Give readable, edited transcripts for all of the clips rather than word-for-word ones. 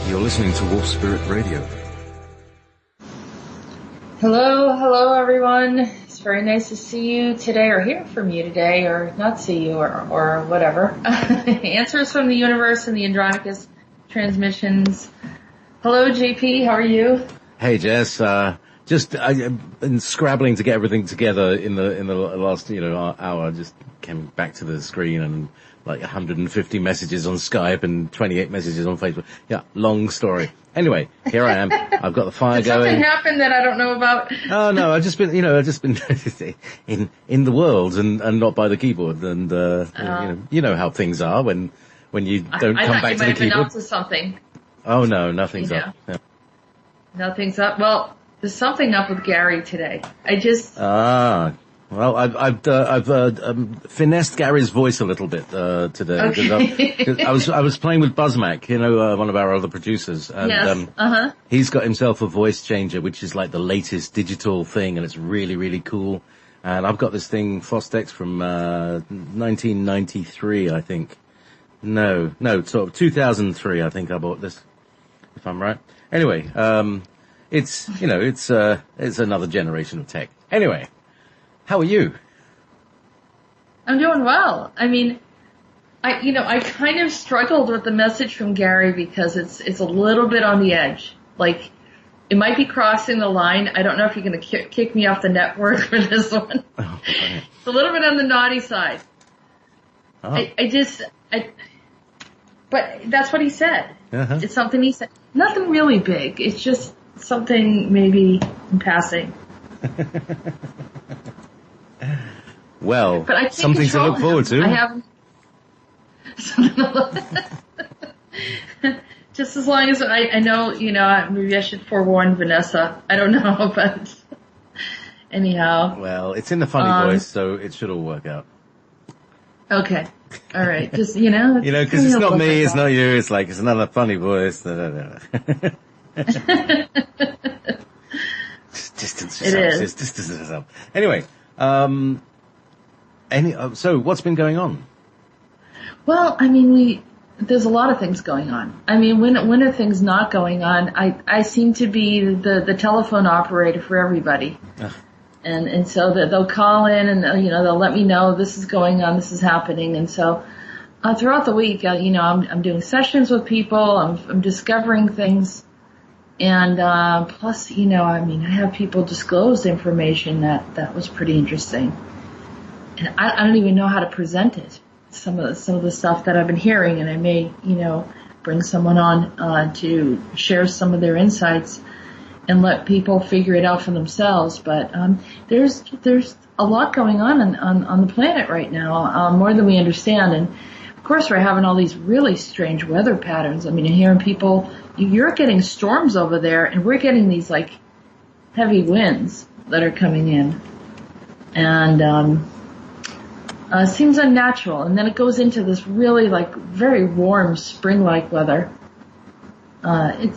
You're listening to Wolf Spirit Radio. Hello everyone. It's very nice to see you today, or hear from you today, or not see you, or whatever. Answers from the universe and the Andronicus transmissions. Hello JP, how are you? Hey Jess, I've been scrabbling to get everything together in the last hour. Just came back to the screen and like 150 messages on Skype and 28 messages on Facebook. Yeah, long story. Anyway, here I am. I've got the fire Did going. Something happened that I don't know about. Oh no, I've just been in the world and not by the keyboard. And you know how things are when you don't come back to the keyboard. I thought you might have been up to something. Oh no, nothing's up. Yeah. Nothing's up. Well, there's something up with Gary today. Well, I've finessed Gary's voice a little bit today. Okay. Because I was playing with Buzzmac, one of our other producers, and yes. He's got himself a voice changer, which is like the latest digital thing, and it's really, really cool. And I've got this thing, Fostex, from 1993, I think. No, sort of 2003, I think I bought this, if I'm right. Anyway, it's another generation of tech. Anyway. How are you? I'm doing well. I mean, I kind of struggled with the message from Gary because it's a little bit on the edge. Like, it might be crossing the line. I don't know if you're going to kick me off the network for this one. Oh, right. It's a little bit on the naughty side. Oh. But that's what he said. Uh-huh. It's something he said. Nothing really big. It's just something maybe in passing. Well, something to look forward to. I have just as long as I know, maybe I should forewarn Vanessa. I don't know, but anyhow. Well, it's in the funny voice, so it should all work out. Okay. All right. Just, because it's not me, it's not you, it's like, it's another funny voice. Just distance yourself. Just distance yourself. Anyway, so what's been going on? Well, I mean, there's a lot of things going on. I mean, when are things not going on? I seem to be the telephone operator for everybody. Ugh. And so they'll call in and, they'll let me know this is going on, this is happening. And so, throughout the week, I'm doing sessions with people, I'm discovering things. And, plus, I have people disclose information that was pretty interesting. And I don't even know how to present it. Some of the stuff that I've been hearing, and I may, bring someone on, to share some of their insights and let people figure it out for themselves. But, there's a lot going on the planet right now, more than we understand. And of course we're having all these really strange weather patterns. I mean, you're hearing people, you're getting storms over there, and we're getting these like heavy winds that are coming in. And, it seems unnatural, and then it goes into this really like very warm spring-like weather. I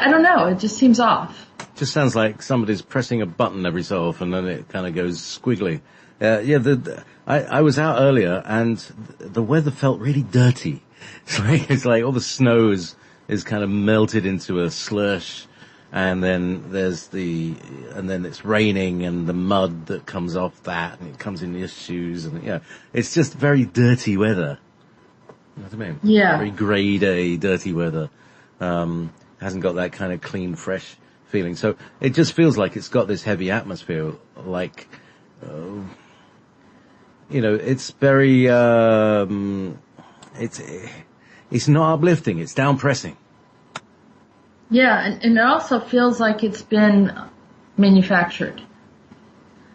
don't know, it just seems off. Just sounds like somebody's pressing a button every so often, and it kind of goes squiggly. I was out earlier, and the weather felt really dirty. It's like all the snow is kind of melted into a slush. And then and then it's raining and the mud that comes off that, and it comes in your shoes, and it's just very dirty weather. You know what I mean? Yeah. Very grey day, dirty weather. Hasn't got that kind of clean, fresh feeling. So it just feels like it's got this heavy atmosphere, like, it's very, it's not uplifting, it's down-pressing. Yeah, and it also feels like it's been manufactured.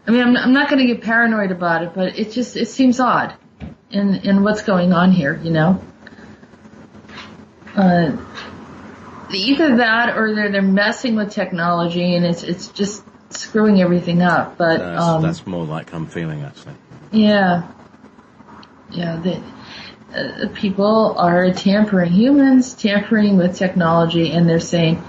I mean, I'm not going to get paranoid about it, but it seems odd in what's going on here, Either that or they're messing with technology and it's just screwing everything up. But that's more like I'm feeling, actually. Yeah. People are humans tampering with technology, and they're saying,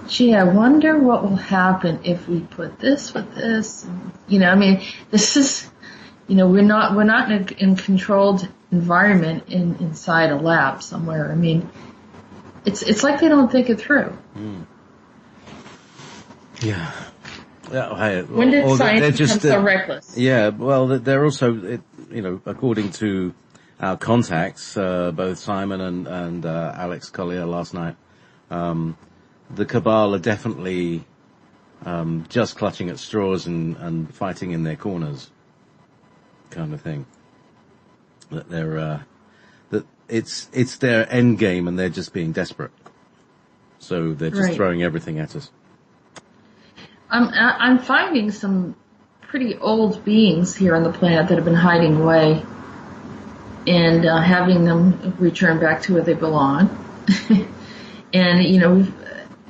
gee, I wonder what will happen if we put this with this. This is, we're not in a controlled environment inside a lab somewhere. I mean, It's like they don't think it through. Yeah. Yeah, When did science become so reckless? Yeah, well, they're also, according to our contacts, both Simon and Alex Collier last night, the cabal are definitely just clutching at straws and fighting in their corners, kind of thing. That that it's their end game, and they're just being desperate. So they're just throwing everything at us. I'm finding some pretty old beings here on the planet that have been hiding away, and having them return back to where they belong. And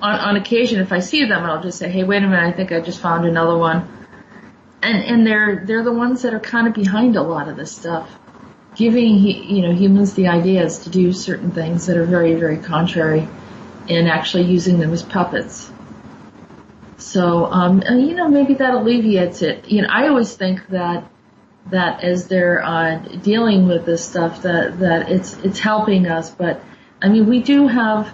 on occasion, if I see them, I'll just say, "Hey, wait a minute! I think I just found another one." And they're the ones that are kind of behind a lot of this stuff, giving humans the ideas to do certain things that are very, very contrary, and actually using them as puppets. So, maybe that alleviates it. I always think that as they're dealing with this stuff, that it's helping us. But I mean, we do have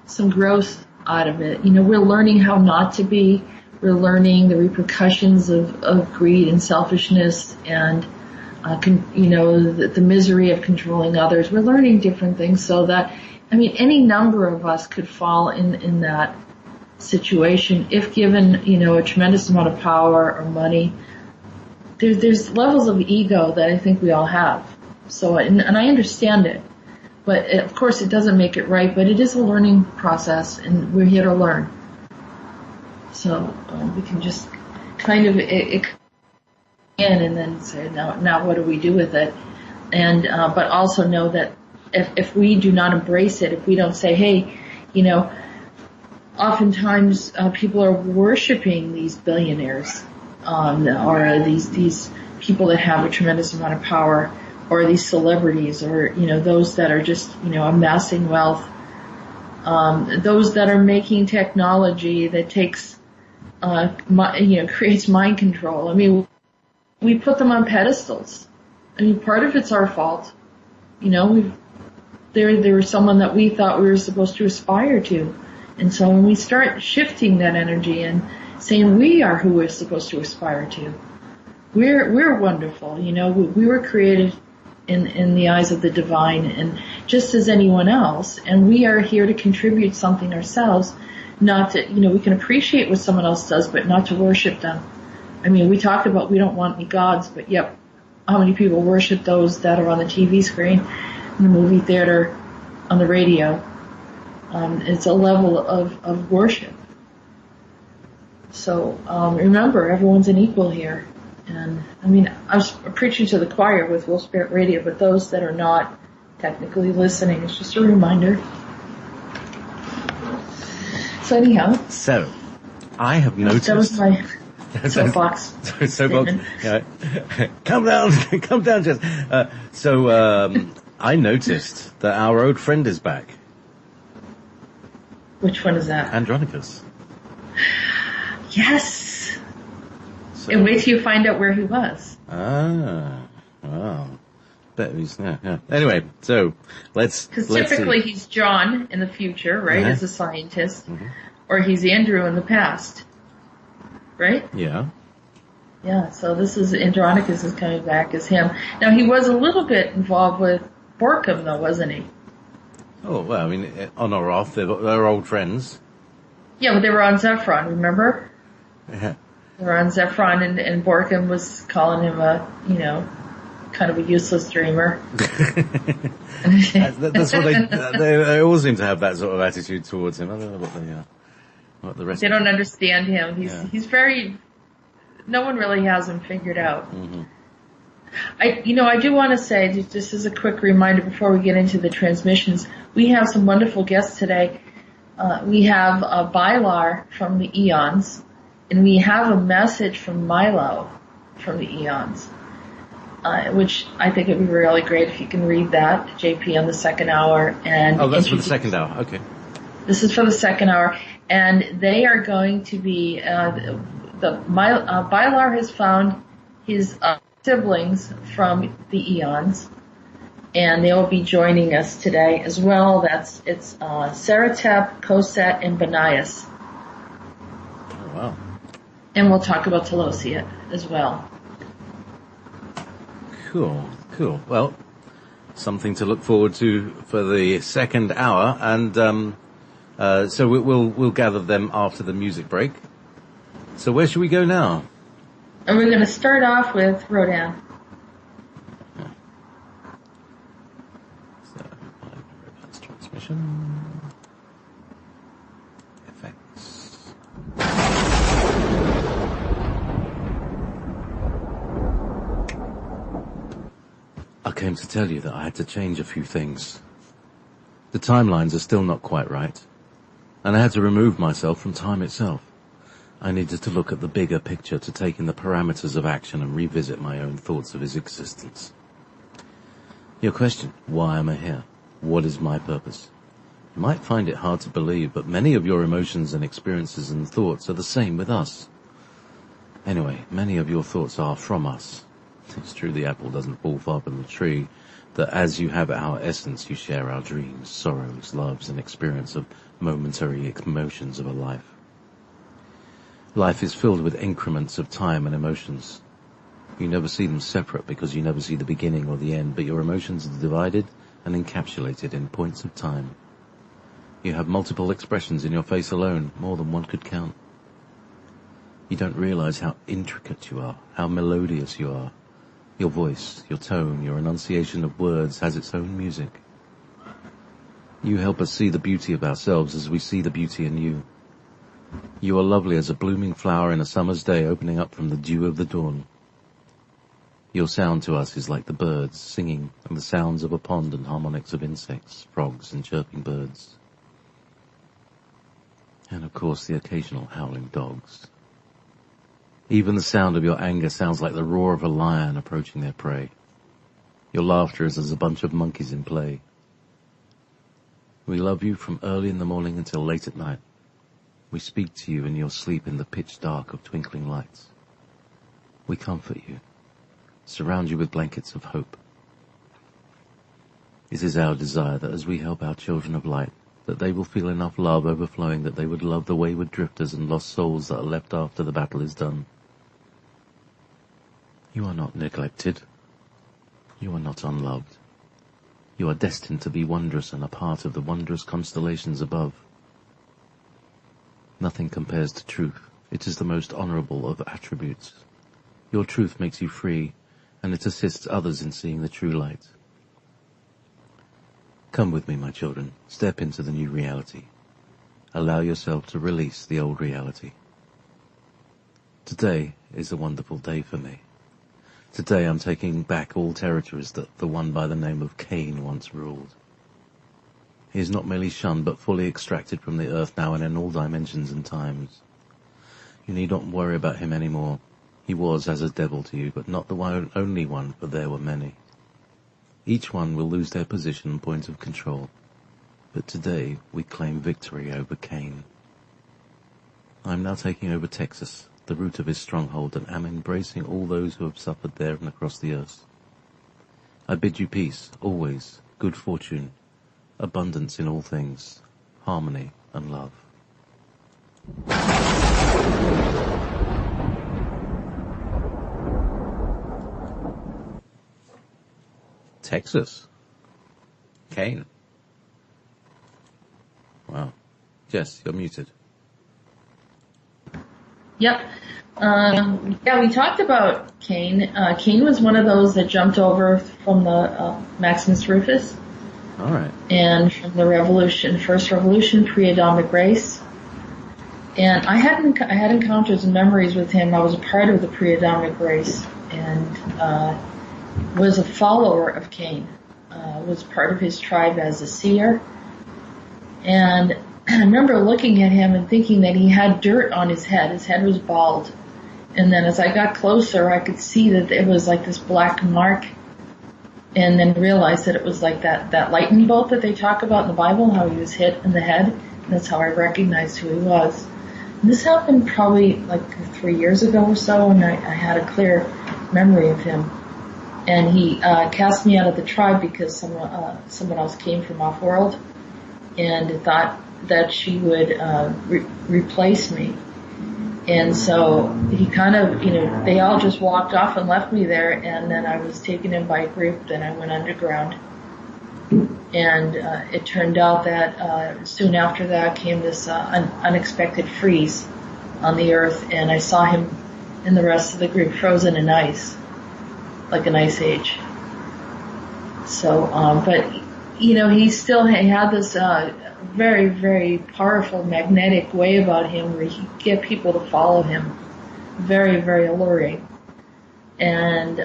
some growth out of it. We're learning how not to be. We're learning the repercussions of greed and selfishness, and the misery of controlling others. We're learning different things, so that any number of us could fall in that situation if given a tremendous amount of power or money. There's levels of ego that I think we all have. So and I understand it, but of course it doesn't make it right. But it is a learning process, and we're here to learn. So we can just kind of it in and then say now what do we do with it? And but also know that if we do not embrace it, if we don't say, hey, oftentimes people are worshiping these billionaires, or these people that have a tremendous amount of power, or these celebrities, or those that are just amassing wealth, those that are making technology that takes creates mind control. We put them on pedestals. Part of it's our fault. They were someone that we thought we were supposed to aspire to. And so when we start shifting that energy and saying we are who we're supposed to aspire to, we're wonderful. We were created in the eyes of the divine, and just as anyone else, and we are here to contribute something ourselves. Not to, we can appreciate what someone else does, but not to worship them. We talk about we don't want any gods, but yep, how many people worship those that are on the TV screen, in the movie theater, on the radio? It's a level of worship. So remember, everyone's an equal here. And I was preaching to the choir with Will Spirit Radio, but those that are not technically listening, it's just a reminder. So anyhow. So, I have noticed. That was my soapbox. Soapbox. Yeah. Come down, Jess. I noticed that our old friend is back. Which one is that? Andronicus. Yes. And wait till you find out where he was. Wow. Bet he's, yeah. Anyway, so let's typically see. He's John in the future, right, as a scientist, or he's Andrew in the past, right? Yeah. Yeah, so this is Andronicus is coming back as him. Now, he was a little bit involved with Borkum, though, wasn't he? Oh, well, on or off, they're old friends. Yeah, but they were on Zephron, remember? Yeah. They were on Zephron, and Borkum was calling him kind of a useless dreamer. That's what they all seem to have that sort of attitude towards him. I don't know what the rest. They don't understand him. He's very. No one really has him figured out. Mm-hmm. I do want to say, just as a quick reminder before we get into the transmissions, we have some wonderful guests today. We have Bilar from the Eons, and we have a message from Milo from the Eons. Which I think it would be really great if you can read that, JP, on the second hour. And that's for the second hour, okay. This is for the second hour, and they are going to be, Bilar has found his siblings from the Eons, and they'll be joining us today as well. It's Saratep, Koset, and Benias. Oh, wow. And we'll talk about Telosiet as well. Cool. Well, something to look forward to for the second hour, and so we'll gather them after the music break. So where should we go now? And we're going to start off with Rhodan. So, Rhodan's transmission. Effects. I came to tell you that I had to change a few things. The timelines are still not quite right, and I had to remove myself from time itself. I needed to look at the bigger picture to take in the parameters of action and revisit my own thoughts of his existence. Your question, why am I here? What is my purpose? You might find it hard to believe, but many of your emotions and experiences and thoughts are the same with us. Anyway, many of your thoughts are from us. It's true the apple doesn't fall far from the tree, that as you have our essence, you share our dreams, sorrows, loves, and experience of momentary emotions of a life. Life is filled with increments of time and emotions. You never see them separate because you never see the beginning or the end, but your emotions are divided and encapsulated in points of time. You have multiple expressions in your face alone, more than one could count. You don't realize how intricate you are, how melodious you are. Your voice, your tone, your enunciation of words has its own music. You help us see the beauty of ourselves as we see the beauty in you. You are lovely as a blooming flower in a summer's day opening up from the dew of the dawn. Your sound to us is like the birds singing and the sounds of a pond and harmonics of insects, frogs and chirping birds. And of course the occasional howling dogs. Even the sound of your anger sounds like the roar of a lion approaching their prey. Your laughter is as a bunch of monkeys in play. We love you from early in the morning until late at night. We speak to you in your sleep in the pitch dark of twinkling lights. We comfort you, surround you with blankets of hope. It is our desire that as we help our children of light, that they will feel enough love overflowing that they would love the wayward drifters and lost souls that are left after the battle is done. You are not neglected. You are not unloved. You are destined to be wondrous and a part of the wondrous constellations above. Nothing compares to truth. It is the most honorable of attributes. Your truth makes you free, and it assists others in seeing the true light. Come with me, my children. Step into the new reality. Allow yourself to release the old reality. Today is a wonderful day for me. Today I'm taking back all territories that the one by the name of Cain once ruled. He is not merely shunned, but fully extracted from the earth now and in all dimensions and times. You need not worry about him anymore. He was as a devil to you, but not the only one, for there were many. Each one will lose their position and point of control. But today we claim victory over Cain. I am now taking over Texas, the root of his stronghold, and am embracing all those who have suffered there and across the earth. I bid you peace, always, good fortune, abundance in all things, harmony and love. Texas. Cain. Wow. Jess, you're muted. Yep. Yeah, we talked about Cain. Cain was one of those that jumped over from the Maximus Rufus. All right. And from the revolution, first revolution, pre-Adamic race. And I had encounters and memories with him. I was a part of the pre-Adamic race and was a follower of Cain. Was part of his tribe as a seer. And I remember looking at him and thinking that he had dirt on his head. His head was bald. And then as I got closer, I could see that it was like this black mark. And then realized that it was like that lightning bolt that they talk about in the Bible, how he was hit in the head. And that's how I recognized who he was. And this happened probably like 3 years ago or so, and I had a clear memory of him. and he cast me out of the tribe because someone else came from off-world and thought that she would replace me. And so he kind of, they all just walked off and left me there, and then I was taken in by a group, then I went underground. And it turned out that soon after that came this unexpected freeze on the Earth, and I saw him and the rest of the group frozen in ice, like an ice age. So, but, he had this very, very powerful magnetic way about him where he could get people to follow him. Very, very alluring. And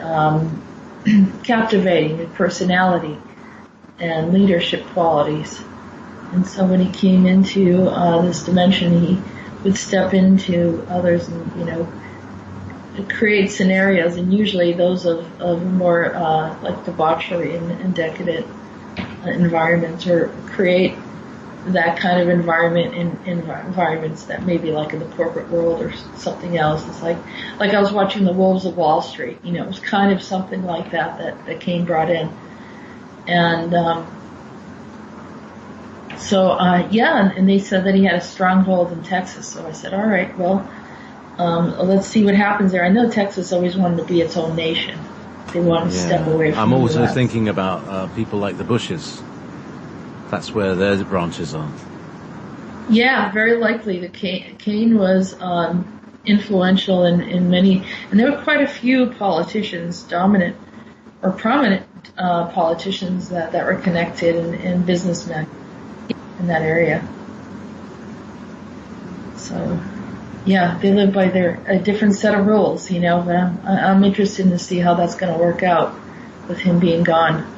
captivating in personality and leadership qualities. And so when he came into this dimension, he would step into others and, create scenarios, and usually those of more like debauchery and decadent environments, or create that kind of environment in environments that may be like in the corporate world or something else. It's like I was watching The Wolves of Wall Street. It was kind of something like that Kane brought in. And and they said that he had a stronghold in Texas. So I said, all right, well, let's see what happens there. I know Texas always wanted to be its own nation. They wanted to step away from I'm the also US. thinking about people like the Bushes. That's where their branches are. Yeah, very likely. The Kane was influential in many, and there were quite a few politicians, dominant or prominent politicians that were connected, and businessmen in that area. So, yeah, they live by a different set of rules, but I'm interested to see how that's going to work out with him being gone.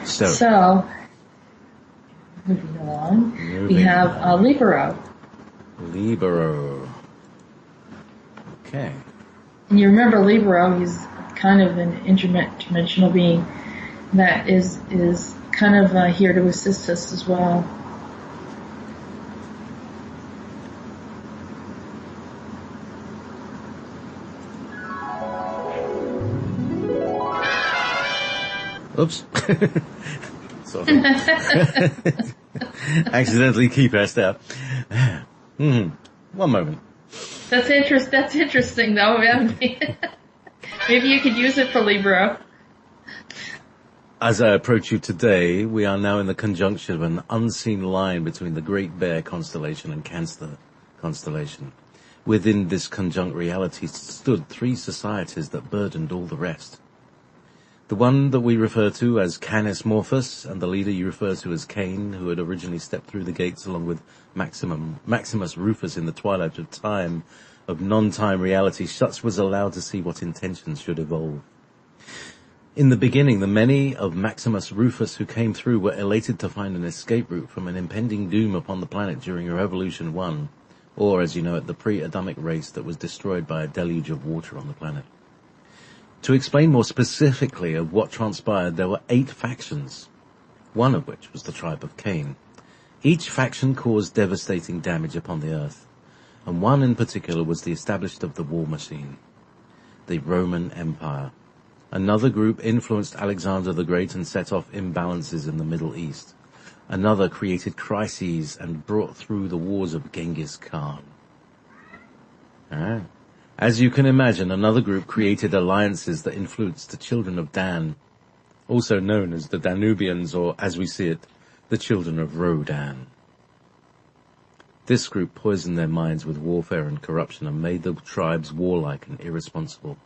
So moving along, we have Libero. Libero. Okay. And you remember Libero, he's kind of an interdimensional being that is kind of here to assist us as well. Oops. Sorry. Accidentally key pressed out. 1 moment. That's interesting though. Maybe you could use it for Libero. As I approach you today, we are now in the conjunction of an unseen line between the Great Bear constellation and Cancer constellation. Within this conjunct reality stood 3 societies that burdened all the rest. The one that we refer to as Canis Morphus, and the leader you refer to as Cain, who had originally stepped through the gates along with Maximus Rufus in the twilight of time, of non-time reality, such was allowed to see what intentions should evolve. In the beginning, the many of Maximus Rufus who came through were elated to find an escape route from an impending doom upon the planet during Revolution 1, or, as you know it, the pre-Adamic race that was destroyed by a deluge of water on the planet. To explain more specifically of what transpired, there were 8 factions, one of which was the tribe of Cain. Each faction caused devastating damage upon the earth, and one in particular was the establishment of the war machine, the Roman Empire. Another group influenced Alexander the Great and set off imbalances in the Middle East. Another created crises and brought through the wars of Genghis Khan. As you can imagine, another group created alliances that influenced the children of Dan, also known as the Danubians, or as we see it, the children of Rhodan. This group poisoned their minds with warfare and corruption and made the tribes warlike and irresponsible.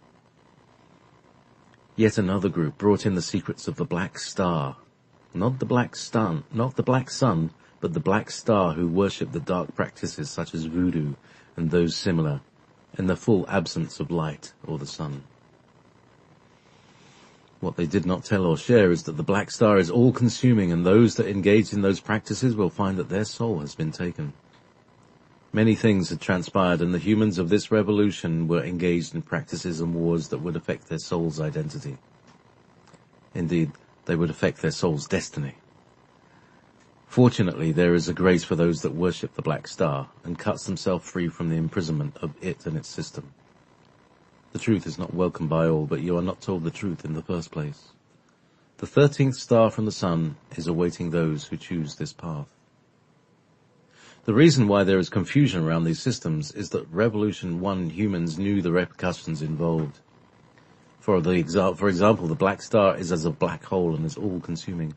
Yet another group brought in the secrets of the Black Star, not the Black Sun, but the Black Star, who worshipped the dark practices such as voodoo and those similar, in the full absence of light or the sun. What they did not tell or share is that the Black Star is all-consuming, and those that engage in those practices will find that their soul has been taken. Many things had transpired, and the humans of this revolution were engaged in practices and wars that would affect their soul's identity. Indeed, they would affect their soul's destiny. Fortunately, there is a grace for those that worship the Black Star and cuts themselves free from the imprisonment of it and its system. The truth is not welcome by all, but you are not told the truth in the first place. The 13th star from the sun is awaiting those who choose this path. The reason why there is confusion around these systems is that Revolution 1 humans knew the repercussions involved. For example, the black star is as a black hole and is all-consuming.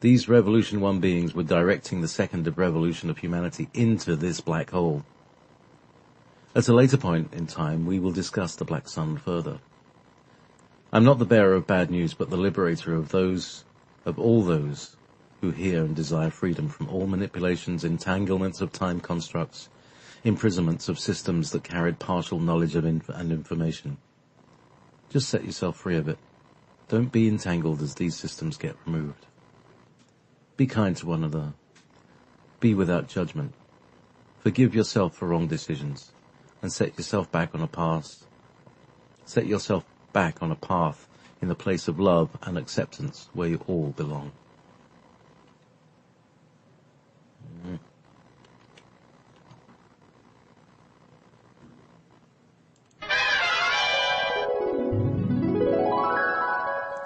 These Revolution 1 beings were directing the second revolution of humanity into this black hole. At a later point in time, we will discuss the black sun further. I'm not the bearer of bad news, but the liberator of all those who hear and desire freedom from all manipulations, entanglements of time constructs, imprisonments of systems that carried partial knowledge and information. Just set yourself free of it. Don't be entangled as these systems get removed. Be kind to one another. Be without judgment. Forgive yourself for wrong decisions and set yourself back on a path. Set yourself back on a path in the place of love and acceptance where you all belong.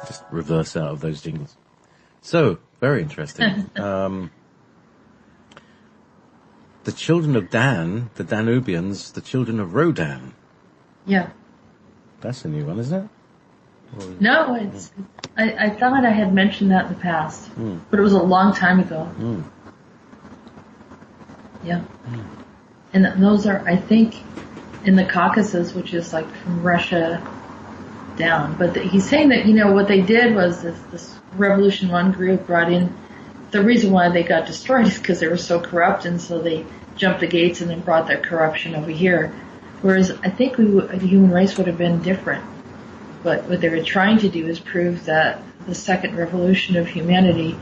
Just reverse out of those jingles. So, very interesting. The children of Dan, the Danubians, the children of Rhodan. Yeah. That's a new one, isn't it? No, I thought I had mentioned that in the past, but it was a long time ago. Yeah. And those are, I think, in the Caucasus, which is like from Russia down. But he's saying that, what they did was this Revolution 1 group brought in, the reason why they got destroyed is because they were so corrupt, and so they jumped the gates and then brought that corruption over here. Whereas I think the human race would have been different. But what they were trying to do is prove that the second revolution of humanity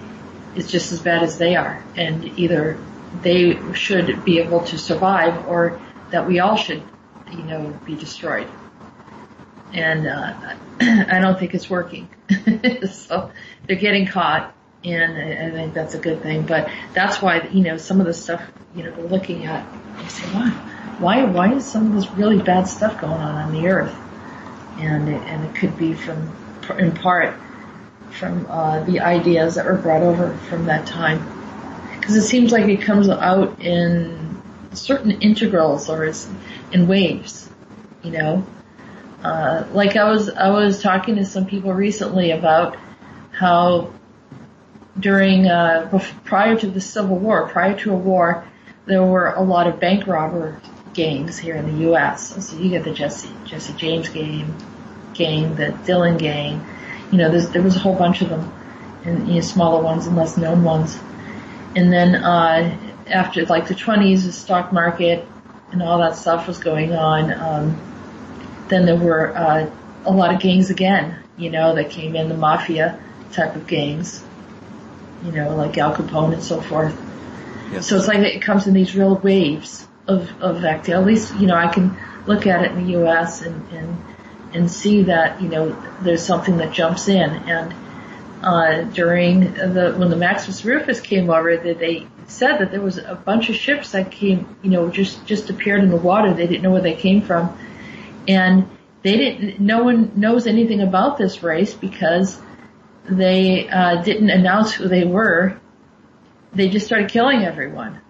is just as bad as they are. And either they should be able to survive or that we all should, be destroyed. And I don't think it's working. So they're getting caught, and I think that's a good thing. But that's why, some of the stuff, we're looking at, I say, why is some of this really bad stuff going on the earth? And it could be in part from the ideas that were brought over from that time. Because it seems like it comes out in certain integrals or in waves, like I was talking to some people recently about how prior to the Civil War, prior to a war, there were a lot of bank robber gangs here in the U.S. So you get the Jesse James gang, the Dillon gang. There was a whole bunch of them, and smaller ones and less known ones. And then after like the 20s, the stock market and all that stuff was going on. Then there were a lot of gangs again, that came in, the mafia type of gangs, like Al Capone and so forth. Yes. So it's like it comes in these real waves of activity. At least, I can look at it in the U.S. and see that, there's something that jumps in. And during when the Maximus Rufus came over, they said that there was a bunch of ships that came, just appeared in the water. They didn't know where they came from. And no one knows anything about this race because they didn't announce who they were. They just started killing everyone.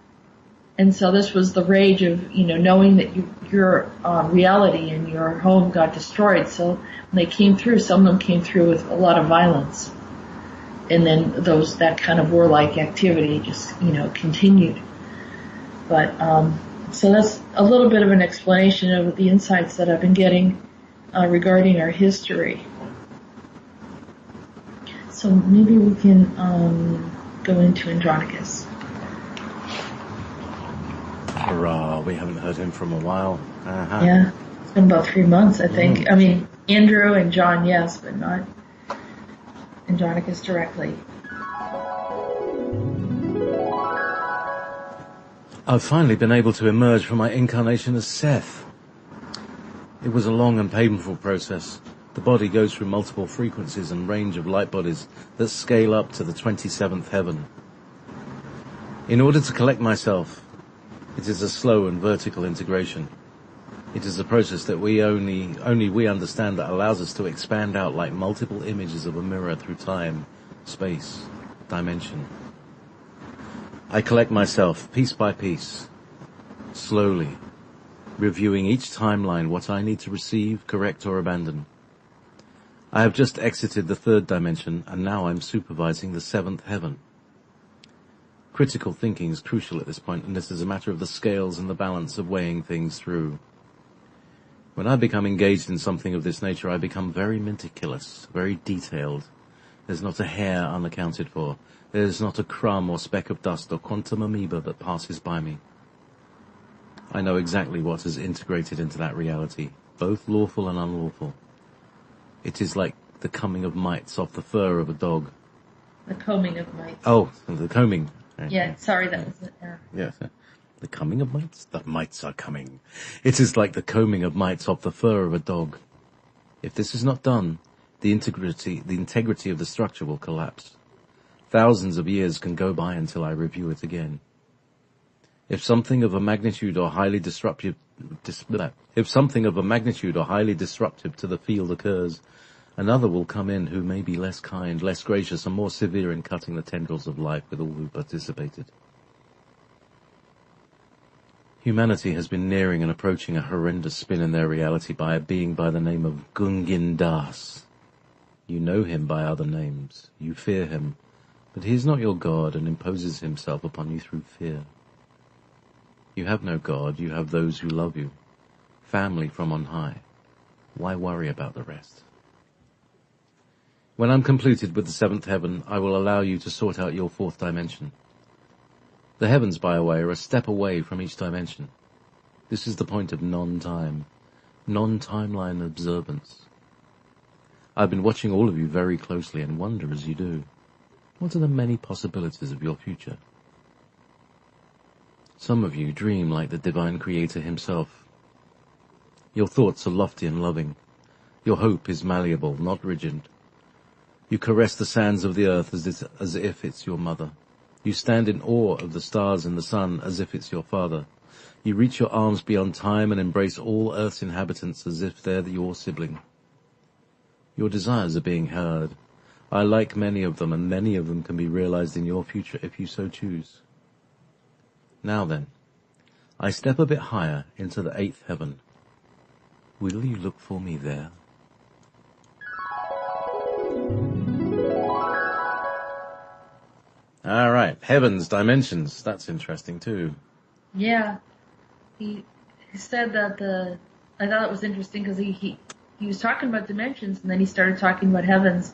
And so this was the rage of, knowing that your reality and your home got destroyed. So when they came through, some of them came through with a lot of violence. And then that kind of warlike activity just, continued. But, so that's a little bit of an explanation of the insights that I've been getting regarding our history. So maybe we can go into Andronicus. Hurrah, we haven't heard him from a while. Uh-huh. Yeah, it's been about 3 months, I think. I mean, Andrew and John, yes, but not Andronicus directly. I've finally been able to emerge from my incarnation as Seth. It was a long and painful process. The body goes through multiple frequencies and range of light bodies that scale up to the 27th heaven. In order to collect myself, it is a slow and vertical integration. It is a process that only we understand, that allows us to expand out like multiple images of a mirror through time, space, dimension. I collect myself piece by piece, slowly, reviewing each timeline, what I need to receive, correct, or abandon. I have just exited the third dimension, and now I'm supervising the seventh heaven. Critical thinking is crucial at this point, and this is a matter of the scales and the balance of weighing things through. When I become engaged in something of this nature, I become very meticulous, very detailed. There's not a hair unaccounted for. There's not a crumb or speck of dust or quantum amoeba that passes by me. I know exactly what is integrated into that reality, both lawful and unlawful. It is like the coming of mites off the fur of a dog. The combing of mites. Oh, the combing. Yeah, sorry, that was it. Yes. The coming of mites? The mites are coming. It is like the combing of mites off the fur of a dog. If this is not done, the integrity of the structure will collapse. Thousands of years can go by until I review it again. If something of a magnitude or highly disruptive to the field occurs, another will come in who may be less kind, less gracious, and more severe in cutting the tendrils of life with all who participated. Humanity has been nearing and approaching a horrendous spin in their reality by a being by the name of Gungin Das. You know him by other names. You fear him, but he is not your God and imposes himself upon you through fear. You have no God, you have those who love you. Family from on high. Why worry about the rest? When I'm completed with the seventh heaven, I will allow you to sort out your fourth dimension. The heavens, by the way, are a step away from each dimension. This is the point of non-time, non-timeline observance. I've been watching all of you very closely and wonder as you do, what are the many possibilities of your future? Some of you dream like the divine creator himself. Your thoughts are lofty and loving. Your hope is malleable, not rigid. You caress the sands of the earth as if it's your mother. You stand in awe of the stars and the sun as if it's your father. You reach your arms beyond time and embrace all earth's inhabitants as if they're your sibling. Your desires are being heard. I like many of them, and many of them can be realized in your future if you so choose. Now then, I step a bit higher into the eighth heaven. Will you look for me there? All right, heavens, dimensions. That's interesting too. Yeah, he said that I thought it was interesting because he was talking about dimensions and then he started talking about heavens.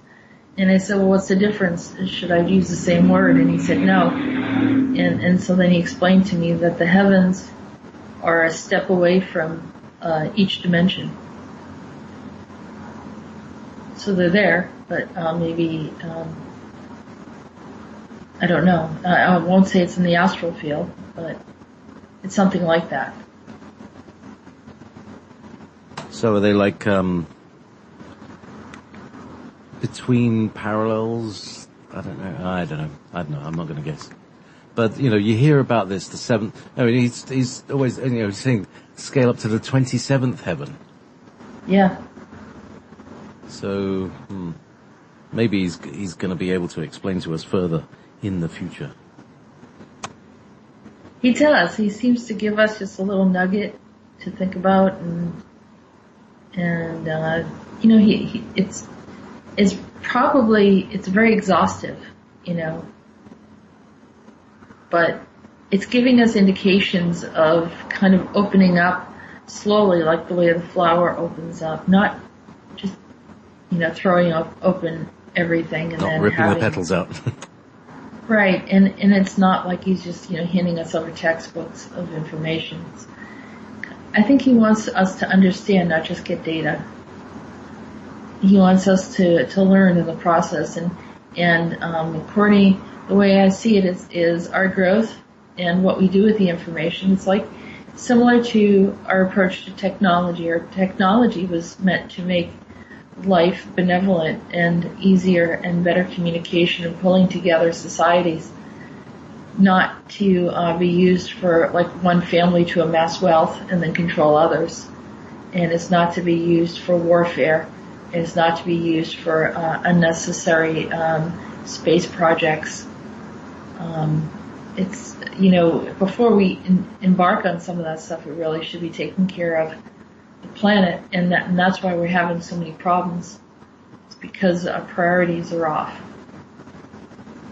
And I said, well, what's the difference? Should I use the same word? And he said, no. And so then he explained to me that the heavens are a step away from each dimension. So they're there, but maybe, I don't know. I won't say it's in the astral field, but it's something like that. So are they like, between parallels? I don't know. I'm not going to guess. But, you hear about this, the seventh, he's always, he's saying scale up to the 27th heaven. Yeah. So, maybe he's going to be able to explain to us further in the future. He does. He seems to give us just a little nugget to think about, and it's very exhaustive, but it's giving us indications of kind of opening up slowly, like the way the flower opens up, not just, throwing open everything and not then ripping the petals out. Right, and it's not like he's just, handing us over textbooks of information. I think he wants us to understand, not just get data. He wants us to learn in the process, and according, the way I see it is our growth and what we do with the information. It's like similar to our approach to technology. Our technology was meant to make life benevolent and easier and better communication and pulling together societies, not to be used for like one family to amass wealth and then control others. and it's not to be used for warfare. It's not to be used for unnecessary space projects. It's, before we embark on some of that stuff, it really should be taking care of the planet, and that's why we're having so many problems. It's because our priorities are off.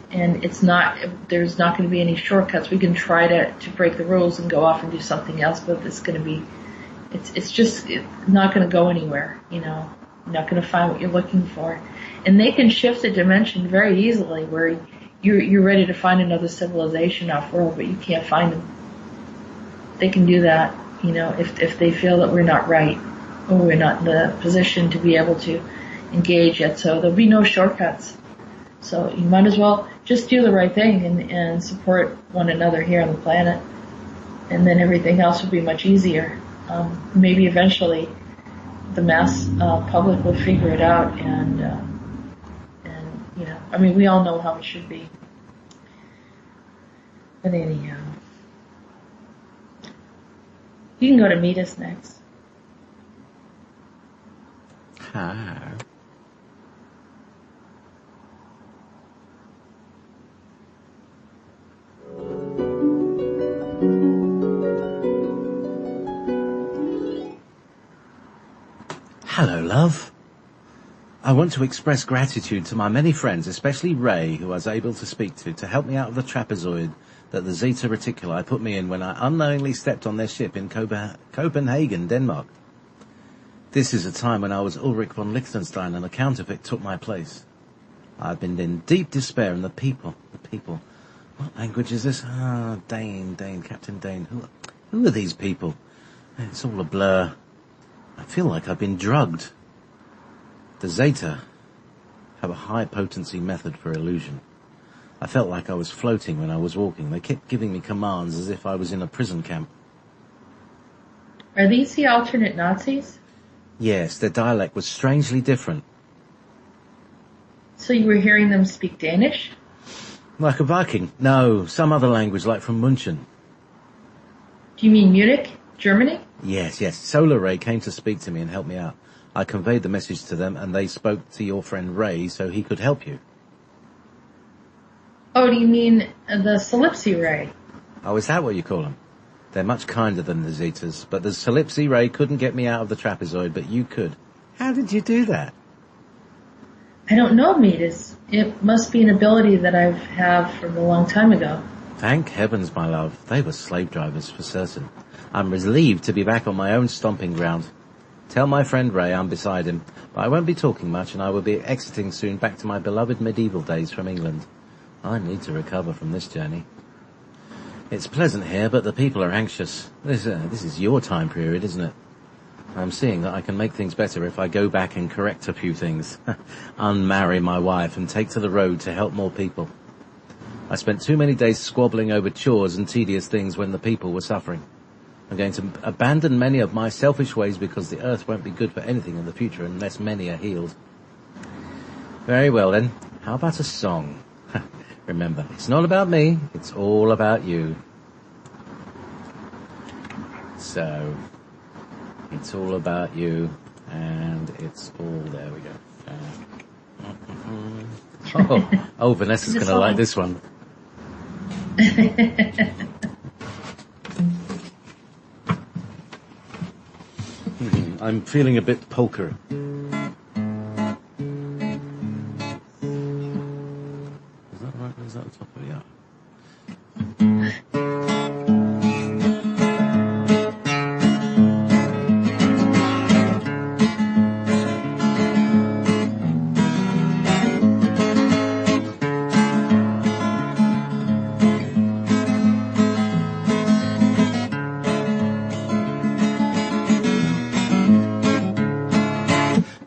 And there's not going to be any shortcuts. We can try to break the rules and go off and do something else, but it's just not going to go anywhere, You're not going to find what you're looking for. And they can shift the dimension very easily where you're ready to find another civilization off-world, but you can't find them. They can do that, if they feel that we're not right or we're not in the position to be able to engage yet. So there'll be no shortcuts. So you might as well just do the right thing and support one another here on the planet. And then everything else will be much easier. Maybe eventually the mass public will figure it out and we all know how it should be. But anyhow, you can go to Meetis next. Hi. Hello, love. I want to express gratitude to my many friends, especially Ray, who I was able to speak to help me out of the trapezoid that the Zeta Reticuli put me in when I unknowingly stepped on their ship in Copenhagen, Denmark. This is a time when I was Ulrich von Liechtenstein and a counterfeit took my place. I've been in deep despair, and the people. What language is this? Dane, Captain Dane. Who are these people? It's all a blur. I feel like I've been drugged. The Zeta have a high-potency method for illusion. I felt like I was floating when I was walking. They kept giving me commands as if I was in a prison camp. Are these the alternate Nazis? Yes, their dialect was strangely different. So you were hearing them speak Danish? Like a Viking? No, some other language like from München. Do you mean Munich, Germany? Yes. Solar Ray came to speak to me and help me out. I conveyed the message to them, and they spoke to your friend Ray so he could help you. Oh, do you mean the Solipsi Ray? Oh, is that what you call them? They're much kinder than the Zetas, but the Solipsi Ray couldn't get me out of the trapezoid, but you could. How did you do that? I don't know, Meetis. It must be an ability that I have from a long time ago. Thank heavens, my love. They were slave drivers for certain. I'm relieved to be back on my own stomping ground. Tell my friend Ray I'm beside him, but I won't be talking much, and I will be exiting soon back to my beloved medieval days from England. I need to recover from this journey. It's pleasant here, but the people are anxious. This is your time period, isn't it? I'm seeing that I can make things better if I go back and correct a few things. Unmarry my wife and take to the road to help more people. I spent too many days squabbling over chores and tedious things when the people were suffering. I'm going to abandon many of my selfish ways because the earth won't be good for anything in the future unless many are healed. Very well then, how about a song? Remember, it's not about me, it's all about you. So, it's all about you, and it's all, there we go. Oh, Vanessa's going to like this one. I'm feeling a bit polka. Is that right? Is that the top of it? Yeah.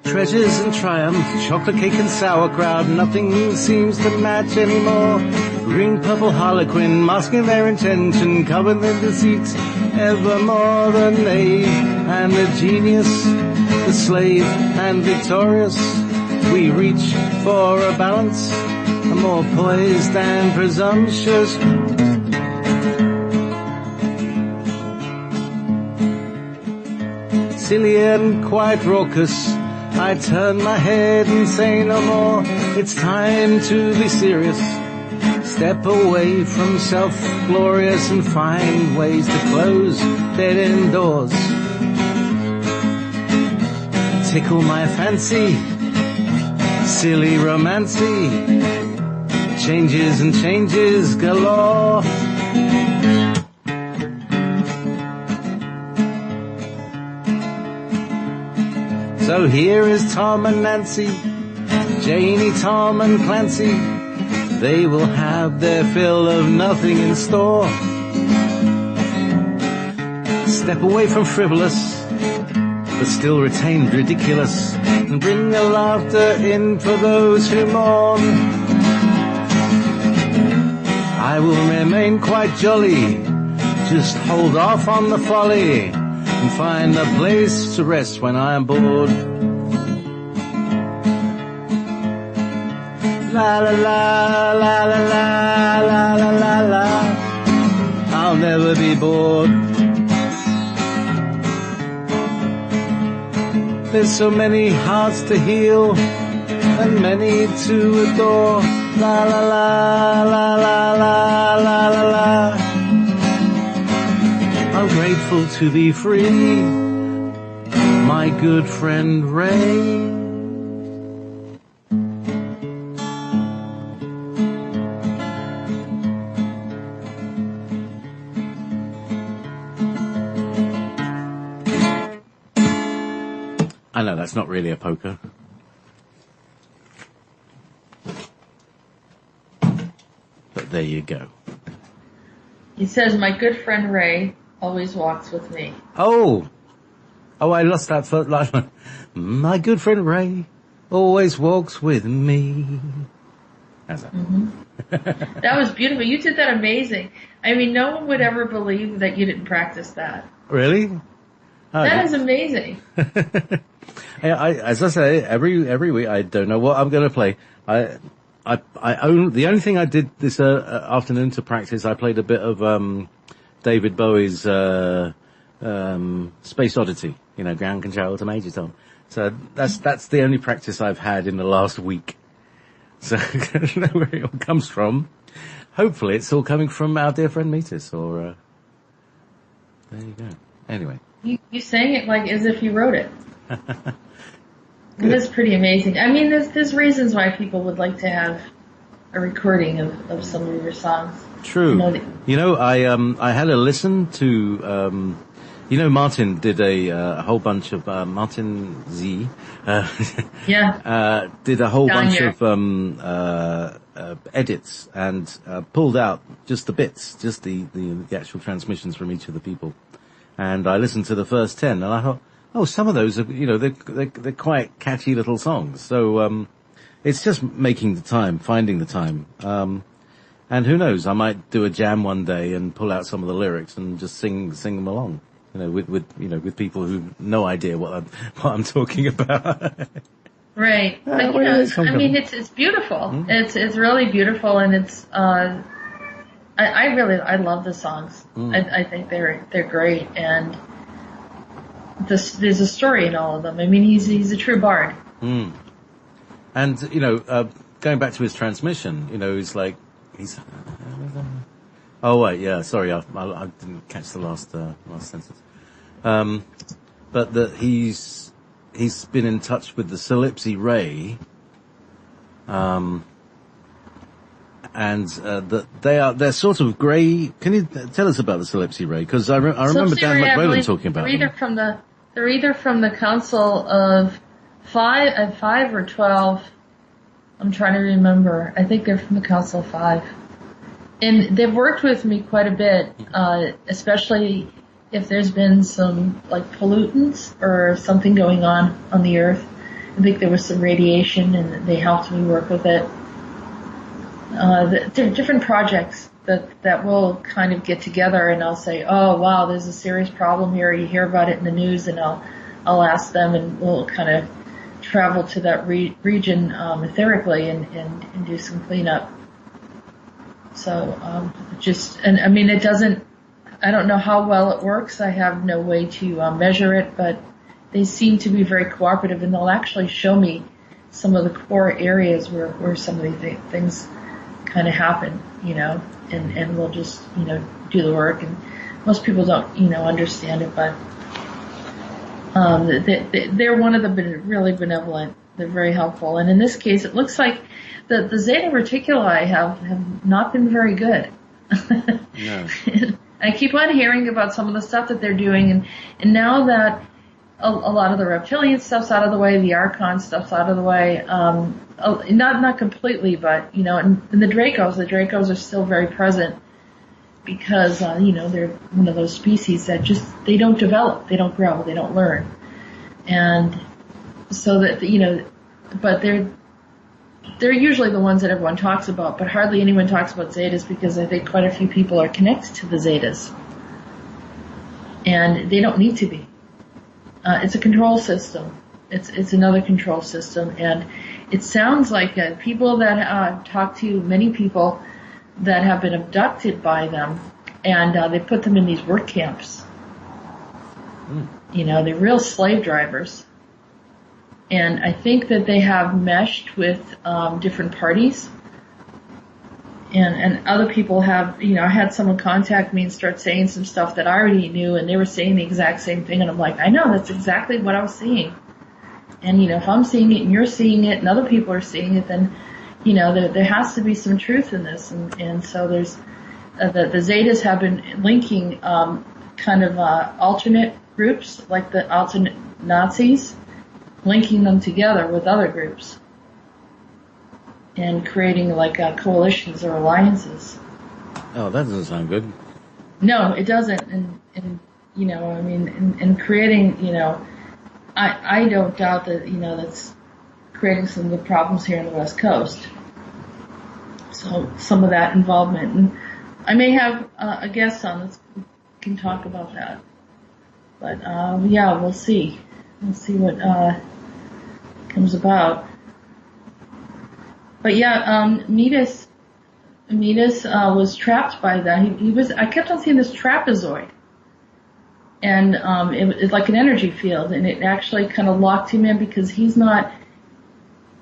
Treasures and triumph, chocolate cake and sauerkraut, nothing seems to match anymore. Green, purple harlequin, masking their intention, covered in deceit, ever more the knave and the genius, the slave and victorious. We reach for a balance, more poised and presumptuous. silly and quite raucous. I turn my head and say no more. It's time to be serious. Step away from self-glorious and find ways to close dead-end doors. Tickle my fancy, silly romancy, changes and changes galore. So here is Tom and Nancy, Janie, Tom and Clancy. They will have their fill of nothing in store. Step away from frivolous, but still retain ridiculous, and bring the laughter in for those who mourn. I will remain quite jolly, just hold off on the folly, and find a place to rest when I am bored. La la la, la la la, la la la la, I'll never be bored. There's so many hearts to heal, and many to adore. La la la, la la la, la la la. I'm grateful to be free, my good friend Ray. I know that's not really a polka. But there you go. He says, my good friend Ray always walks with me. Oh, I lost that first line. My good friend Ray always walks with me. How's that? Mm-hmm. That was beautiful. You did that amazing. I mean, no one would ever believe that you didn't practice that. Really? That is amazing. As I say, every week I don't know what I'm going to play. The only thing I did this afternoon to practice, I played a bit of David Bowie's Space Oddity, ground control to Major Tom. So that's the only practice I've had in the last week. So I don't know where it all comes from. Hopefully it's all coming from our dear friend Meetis, or there you go. Anyway. You sang it like as if you wrote it. It is pretty amazing. I mean, there's reasons why people would like to have a recording of some of your songs. True. I had a listen to, Martin did a whole bunch of, Martin Z, yeah. Did a whole bunch of, edits and, pulled out just the bits, just the actual transmissions from each of the people. And I listened to the first 10 and I thought, oh, some of those are, they're quite catchy little songs. So, it's just making the time, finding the time. And who knows, I might do a jam one day and pull out some of the lyrics and just sing them along, with people who have no idea what I'm talking about. Right. But, it's beautiful. Mm-hmm. It's really beautiful, and it's, I love the songs. I think they're great, and there's a story in all of them. I mean, he's a true bard. Mm. And going back to his transmission, he's. Oh wait, yeah. Sorry, I didn't catch the last sentence. But that he's been in touch with the Solipsi Ray. And that they're sort of grey. Can you tell us about the Solipsi Ray? Because I remember Dan McRoland talking about them. They're either from the Council of 5 or 12. I'm trying to remember. I think they're from the Council of 5. And they've worked with me quite a bit, especially if there's been some pollutants or something going on the Earth. I think there was some radiation, and they helped me work with it. The different projects that will kind of get together, and I'll say, oh wow, there's a serious problem here. You hear about it in the news, and I'll ask them, and we'll kind of travel to that region etherically and do some cleanup. So it doesn't. I don't know how well it works. I have no way to measure it, but they seem to be very cooperative, and they'll actually show me some of the core areas where some of these things kind of happen, and we'll just, do the work. And most people don't, understand it, but they're one of the really benevolent. They're very helpful. And in this case, it looks like the Zeta Reticuli have not been very good. No. I keep on hearing about some of the stuff that they're doing, and now that a lot of the reptilian stuff's out of the way, the Archon stuff's out of the way, not completely, but, and the Dracos are still very present because, they're one of those species that just, they don't develop, they don't grow, they don't learn. And so that, but they're usually the ones that everyone talks about, but hardly anyone talks about Zetas because I think quite a few people are connected to the Zetas. And they don't need to be. It's a control system. It's another control system. And it sounds like people that talk to many people that have been abducted by them, and they put them in these work camps. They're real slave drivers. And I think that they have meshed with different parties. And other people have, I had someone contact me and start saying some stuff that I already knew, and they were saying the exact same thing, and I'm like, I know, that's exactly what I was seeing. And, if I'm seeing it and you're seeing it and other people are seeing it, then, there has to be some truth in this. And so there's, the Zetas have been linking alternate groups, like the alternate Nazis, linking them together with other groups and creating coalitions or alliances. Oh, that doesn't sound good. No, it doesn't. And creating, I don't doubt that, that's creating some of the problems here on the West Coast. So some of that involvement. And I may have a guest on that can talk about that. But, we'll see. We'll see what comes about. But Meetis was trapped by that. I kept on seeing this trapezoid. And it's like an energy field, and it actually kind of locked him in because he's not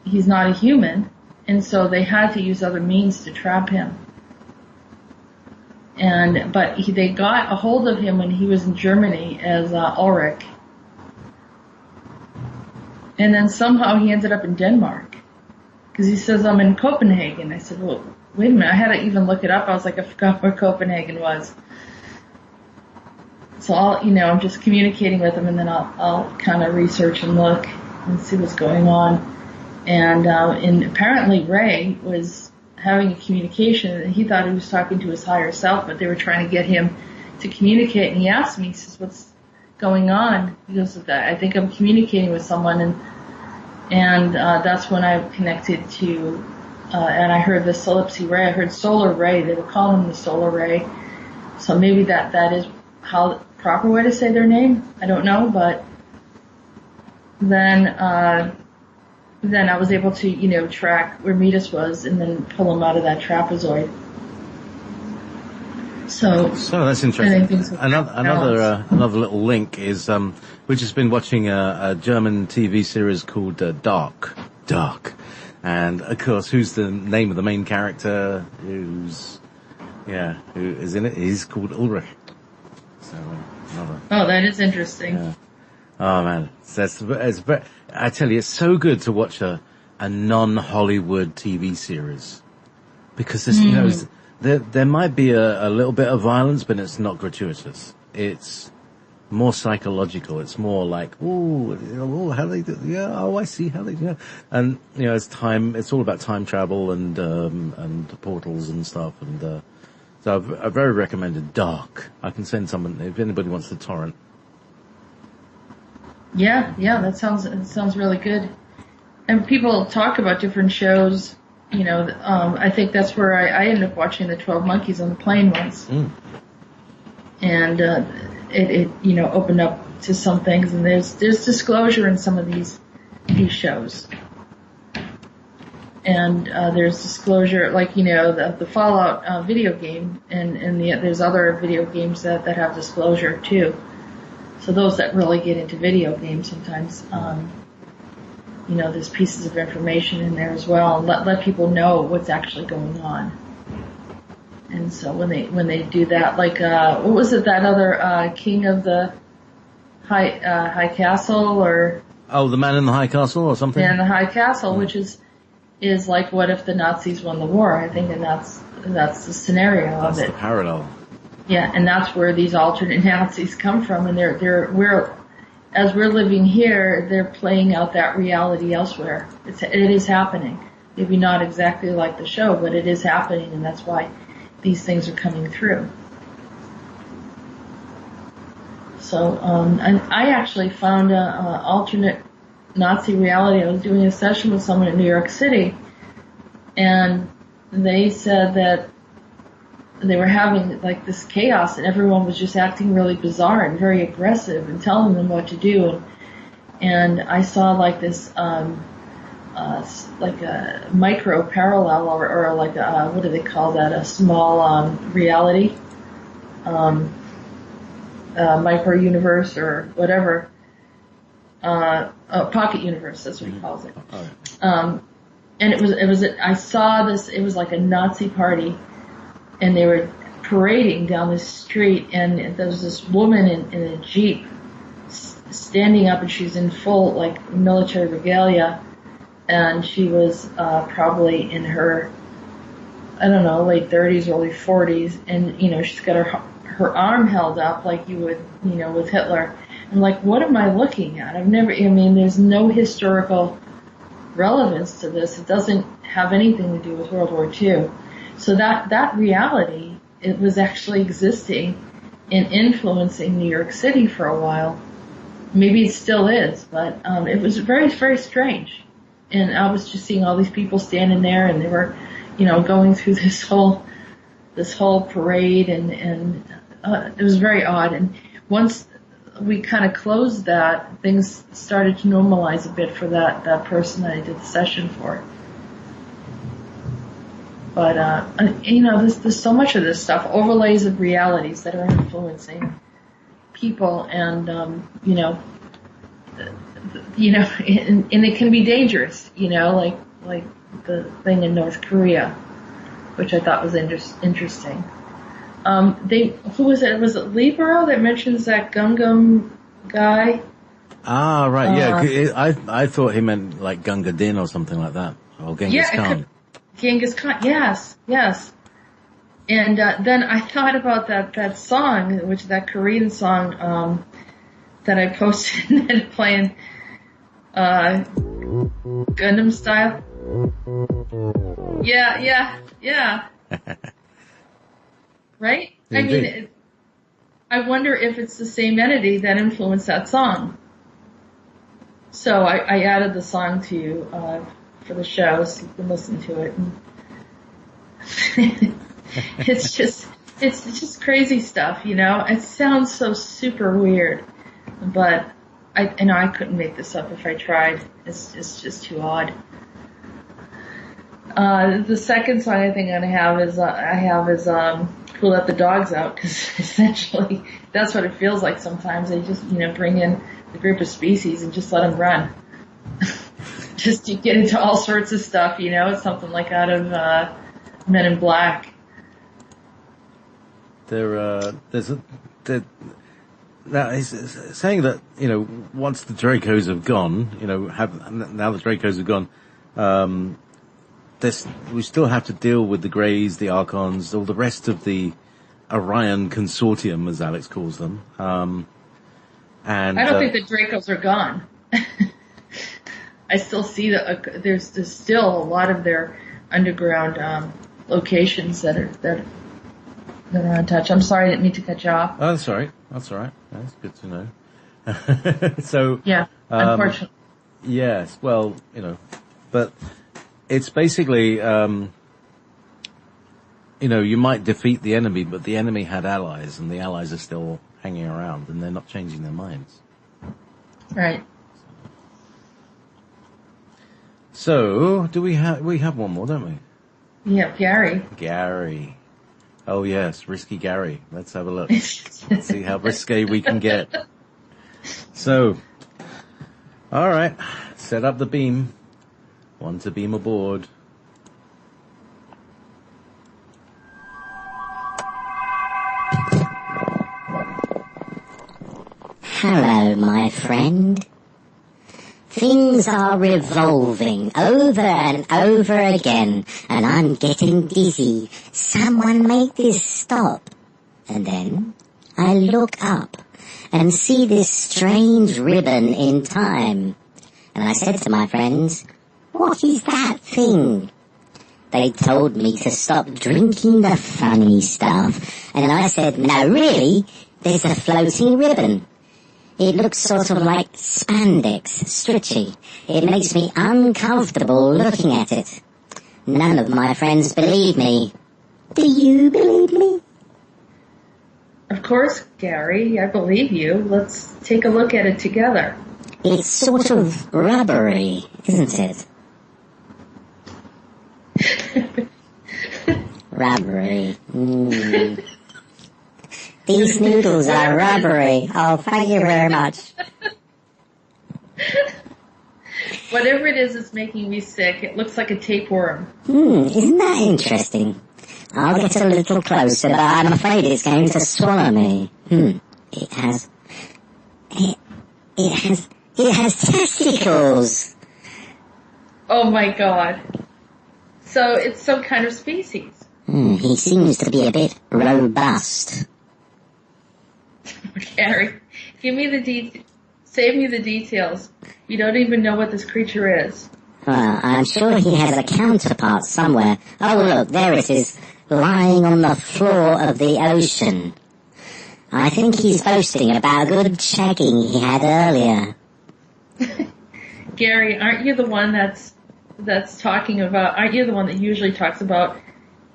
a human, and so they had to use other means to trap him. But they got a hold of him when he was in Germany as Ulrich. And then somehow he ended up in Denmark. Because he says, I'm in Copenhagen. I said, well, wait a minute. I had to even look it up. I was like, I forgot where Copenhagen was. So I'm just communicating with him, and then I'll kind of research and look and see what's going on. And apparently Ray was having a communication. He thought he was talking to his higher self, but they were trying to get him to communicate. And he asked me, he says, what's going on? He goes, I think I'm communicating with someone, and that's when I connected to, and I heard the Solipsy Ray. I heard Solar Ray. They were calling him the Solar Ray. So maybe that is how the proper way to say their name. I don't know, but then I was able to, track where Meetis was and then pull him out of that trapezoid. So that's interesting. Another little link is we've just been watching a German TV series called Dark, and of course, who's the name of the main character? Who is in it? He's called Ulrich. So that is interesting. Yeah. Oh man, I tell you, it's so good to watch a non-Hollywood TV series because there's there might be a little bit of violence, but it's not gratuitous. It's more psychological. It's more like, how they do, I see how they do. And, it's all about time travel and portals and stuff. And, so I've very recommended Dark. I can send someone, if anybody wants to torrent. Yeah, that sounds really good. And people talk about different shows. I think that's where I ended up watching the 12 Monkeys on the plane once. And, it opened up to some things, and there's disclosure in some of these shows. And, there's disclosure, like, the Fallout, video game, and there's other video games that have disclosure too. So those that really get into video games sometimes, there's pieces of information in there as well, and let people know what's actually going on. And so when they do that, like what was it, that other king of the high castle, or the man in the high castle or something? Man in the high castle, which is like, what if the Nazis won the war? I think, and that's the scenario of it. That's the parallel. Yeah, and that's where these alternate Nazis come from, and as we're living here, they're playing out that reality elsewhere. It is happening. Maybe not exactly like the show, but it is happening, and that's why these things are coming through. So, and I actually found a alternate Nazi reality. I was doing a session with someone in New York City, and they said that they were having like this chaos, and everyone was just acting really bizarre and very aggressive and telling them what to do. And I saw like this, like a micro parallel, or like a, what do they call that? A small reality, micro universe or whatever. A pocket universe, that's what he calls it. And it was, I saw this, it was like a Nazi party, and they were parading down the street, and there was this woman in a Jeep standing up, and she's in full, like, military regalia, and she was, probably in her, I don't know, late 30s, early 40s, and, she's got her arm held up like you would, with Hitler. I'm like, what am I looking at? There's no historical relevance to this. It doesn't have anything to do with World War II. So that reality, it was actually existing and influencing New York City for a while. Maybe it still is, but it was very, very strange. And I was just seeing all these people standing there, and they were, going through this whole parade, and it was very odd. And once we kind of closed that, things started to normalize a bit for that person that I did the session for. But, there's so much of this stuff, overlays of realities that are influencing people, and, and it can be dangerous, like the thing in North Korea, which I thought was interesting. Who was it? Was it Libero that mentions that Gungam guy? Ah, right, yeah. I thought he meant like Gunga Din or something like that, or Genghis Khan. Genghis Khan, yes. And then I thought about that song, that Korean song that I posted and playing Gundam style. Yeah. Right? Indeed. I wonder if it's the same entity that influenced that song. So I added the song to you for the show, so you can listen to it. And it's just crazy stuff, It sounds so super weird, but I couldn't make this up if I tried. It's just too odd. The second song I think I'm gonna have is Who Let the Dogs Out, because essentially that's what it feels like sometimes. They just bring in a group of species and just let them run. Just to get into all sorts of stuff, It's something like out of Men in Black. Now he's saying that once the Dracos have gone, now the Dracos have gone, we still have to deal with the Greys, the Archons, all the rest of the Orion consortium, as Alex calls them. And I don't think the Dracos are gone. I still see that there's still a lot of their underground locations that are untouched. I'm sorry, I didn't mean to cut you off. Oh, that's all right. That's good to know. So yeah, unfortunately. Yes, well, but it's basically you might defeat the enemy, but the enemy had allies, and the allies are still hanging around, and they're not changing their minds. Right. So, we have one more, don't we? Yeah, Gary. Gary. Oh yes, Risky Gary. Let's have a look. Let's see how risque we can get. So, all right, set up the beam. Want to beam aboard. Hello, my friend. Things are revolving over and over again, and I'm getting dizzy. Someone make this stop. And then I look up and see this strange ribbon in time. And I said to my friends, "What is that thing?" They told me to stop drinking the funny stuff. And I said, "No, really, there's a floating ribbon. It looks sort of like spandex, stretchy. It makes me uncomfortable looking at it." None of my friends believe me. Do you believe me? Of course, Gary, I believe you. Let's take a look at it together. It's sort of rubbery, isn't it? Rubbery. These noodles are rubbery. Oh, thank you very much. Whatever it is that's making me sick, it looks like a tapeworm. Isn't that interesting? I'll get a little closer, but I'm afraid it's going to swallow me. It has testicles. Oh my God. So it's some kind of species. He seems to be a bit robust. Gary, save me the details. You don't even know what this creature is. Well, I'm sure he has a counterpart somewhere. Oh, look, there it is, lying on the floor of the ocean. I think he's boasting about a good shagging he had earlier. Gary, aren't you the one that's talking about, aren't you the one that usually talks about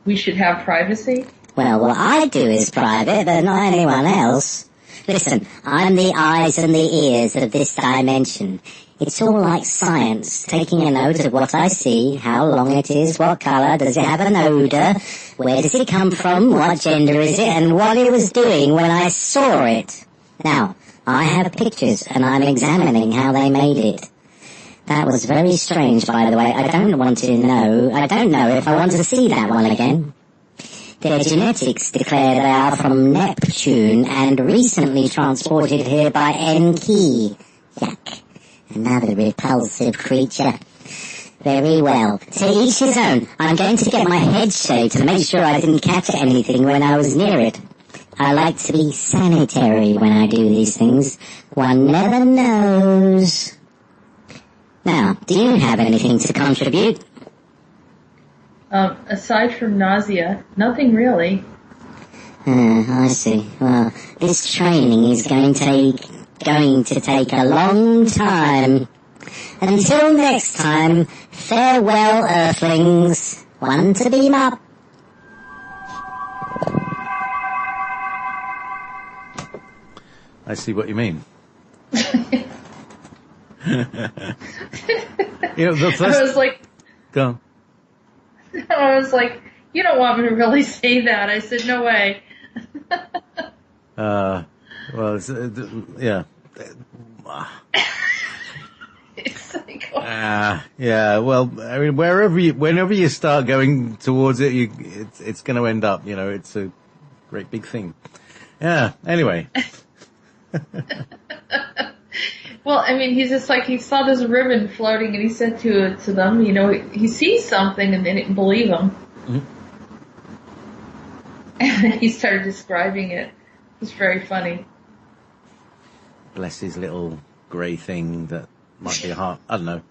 we should have privacy? Well, what I do is private, but not anyone else. Listen, I'm the eyes and the ears of this dimension. It's all like science, taking a note of what I see, how long it is, what colour, does it have an odour, where does it come from, what gender is it, and what it was doing when I saw it. Now, I have pictures, and I'm examining how they made it. That was very strange, by the way. I don't know if I want to see that one again. Their genetics declare they are from Neptune and recently transported here by Enki. Yuck. Another repulsive creature. Very well. To each his own. I'm going to get my head shaved to make sure I didn't catch anything when I was near it. I like to be sanitary when I do these things. One never knows. Now, do you have anything to contribute? Aside from nausea, nothing really. I see. Well, this training is going to take a long time. Until next time, farewell, Earthlings. One to beam up. I see what you mean. I was like, go. I was like, you don't want me to really say that. I said, no way. Well, it's, yeah. It's like, yeah, well, I mean, whenever you start going towards it, it's going to end up, it's a great big thing. Yeah, anyway. Well, I mean, he's just like, he saw this ribbon floating and he said to them, he sees something and they didn't believe him. Mm-hmm. And then he started describing it. It was very funny. Bless his little grey thing that might be a heart. I don't know.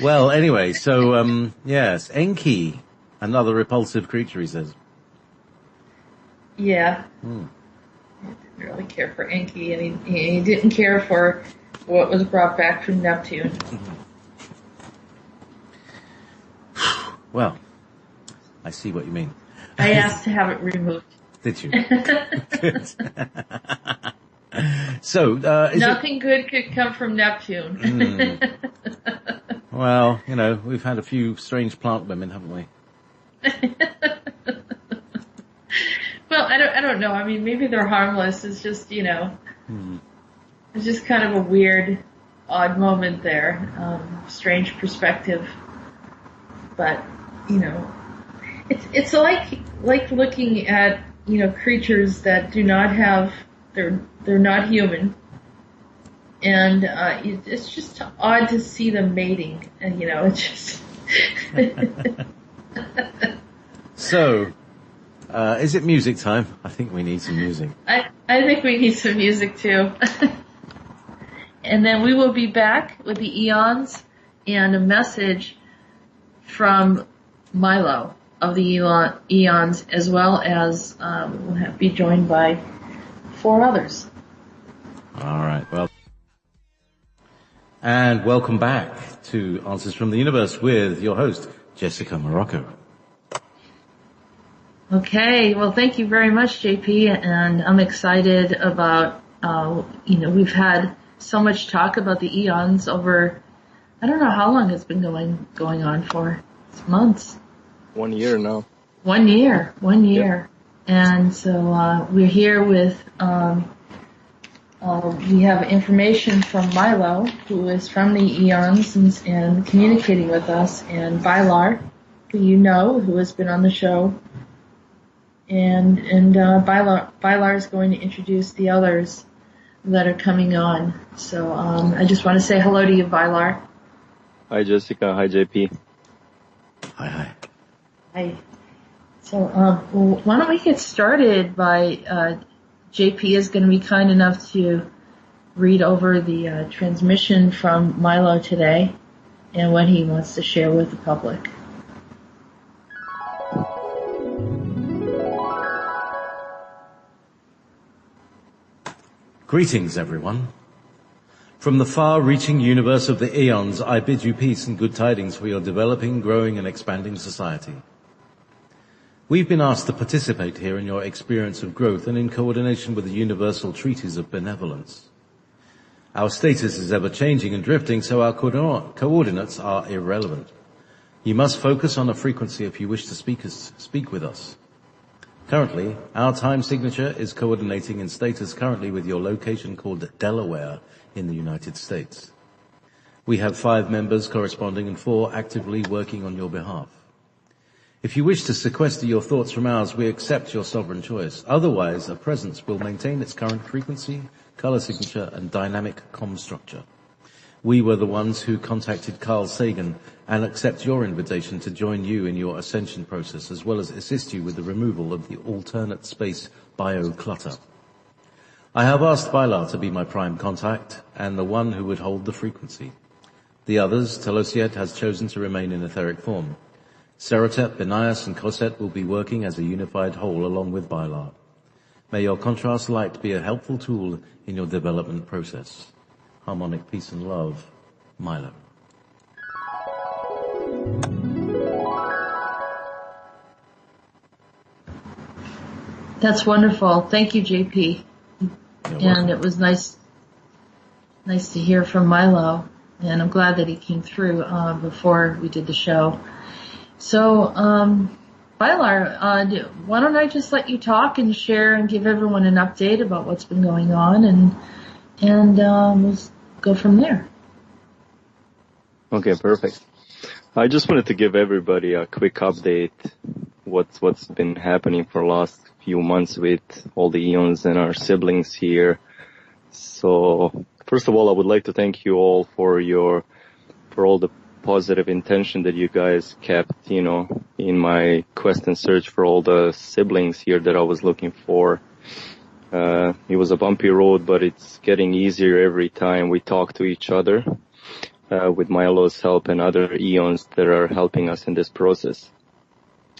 Well, anyway, so, yes, Enki, another repulsive creature, he says. Yeah. He didn't really care for Enki, and he didn't care for what was brought back from Neptune. Well, I see what you mean. I asked to have it removed. Did you? Good. So, nothing good could come from Neptune. Well, we've had a few strange plant women, haven't we? Well, I don't know. I mean, maybe they're harmless. It's just, It's just kind of a weird, odd moment there. Strange perspective. But, it's like looking at, creatures that do not have, they're not human. And, it's just odd to see them mating. And, it's just... So, is it music time? I think we need some music. I think we need some music too. And then we will be back with the Eons and a message from Milo of the Eons, as well as we'll be joined by 4 others. All right, well. And welcome back to Answers from the Universe with your host, Jessica Morocco. Okay, well, thank you very much, JP, and I'm excited about, we've had so much talk about the Eons over, I don't know how long it's been going on for. It's months. 1 year now. 1 year. Yep. And so, we're here with, we have information from Milo, who is from the Eons and communicating with us, and Bylar, who who has been on the show. And Bylar is going to introduce the others that are coming on. So, I just want to say hello to you, Bylar. Hi, Jessica. Hi, JP. Hi. Hi. So, why don't we get started by, JP is going to be kind enough to read over the transmission from Milo today and what he wants to share with the public. Greetings, everyone. From the far-reaching universe of the Eons, I bid you peace and good tidings for your developing, growing, and expanding society. We've been asked to participate here in your experience of growth and in coordination with the universal treaties of benevolence. Our status is ever-changing and drifting, so our coordinates are irrelevant. You must focus on a frequency if you wish to speak with us. Currently, our time signature is coordinating in status currently with your location called Delaware in the United States. We have 5 members corresponding and 4 actively working on your behalf. If you wish to sequester your thoughts from ours, we accept your sovereign choice. Otherwise, a presence will maintain its current frequency, color signature, and dynamic comm structure. We were the ones who contacted Carl Sagan and accept your invitation to join you in your ascension process, as well as assist you with the removal of the alternate space bio-clutter. I have asked Bylar to be my prime contact and the one who would hold the frequency. The others, Telosiet has chosen to remain in etheric form. Serotep, Benias, and Cosette will be working as a unified whole along with Bylar. May your contrast light be a helpful tool in your development process. Harmonic peace and love, Milo. That's wonderful. Thank you, JP. And it was nice to hear from Milo. And I'm glad that he came through before we did the show. So, Bylar, why don't I just let you talk and share and give everyone an update about what's been going on, and we'll go from there. Okay, perfect. I just wanted to give everybody a quick update what's been happening for the last few months with all the Eons and our siblings here. So, first of all, I would like to thank you all for all the positive intention that you guys kept, in my quest and search for all the siblings here that I was looking for. It was a bumpy road, but it's getting easier every time we talk to each other, with Milo's help and other Eons that are helping us in this process.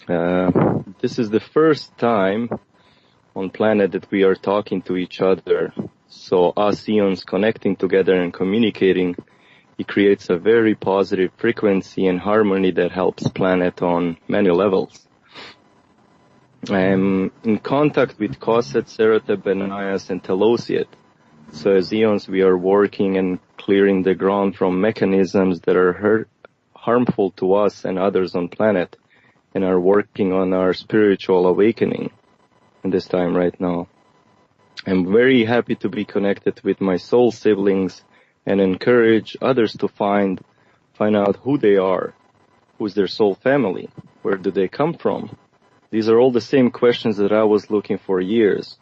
This is the first time on planet that we are talking to each other. So us Eons connecting together and communicating, it creates a very positive frequency and harmony that helps planet on many levels. I'm in contact with Cosette, Serotep, Benanias, and Telosiet. So as Eons, we are working and clearing the ground from mechanisms that are harmful to us and others on planet, and are working on our spiritual awakening in this time right now. I'm very happy to be connected with my soul siblings and encourage others to find out who they are, who's their soul family, where do they come from. These are all the same questions that I was looking for years.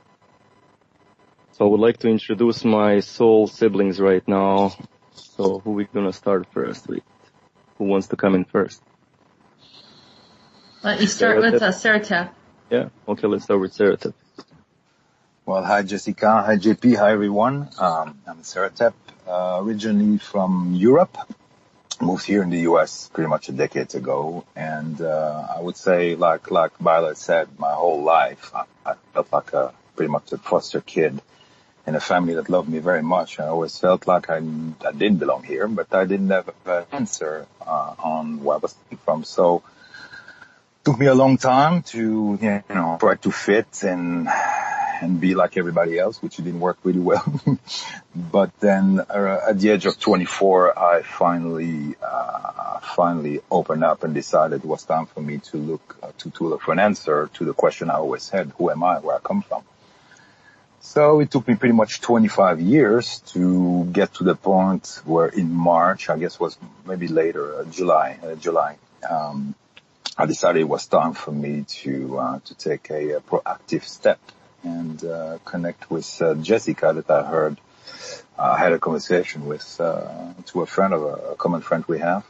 So I would like to introduce my soul siblings right now. So who we gonna start first with? Who wants to come in first? You start with Seratep. Yeah, okay, let's start with Seratep. Well, hi Jessica, hi JP, hi everyone. I'm Seratep, originally from Europe. Moved here in the US pretty much a decade ago, and I would say, like Milo said, my whole life I felt like pretty much a foster kid in a family that loved me very much. I always felt like I didn't belong here, but I didn't have an answer on where I was from. So it took me a long time to try to fit and be like everybody else, which didn't work really well. But then at the age of 24, I finally opened up and decided it was time for me to look for an answer to the question I always had: who am I? Where I come from? So it took me pretty much 25 years to get to the point where in March, I guess was maybe later, July, I decided it was time for me to take a proactive step and connect with Jessica, that I heard. I had a conversation with to a friend of a common friend we have,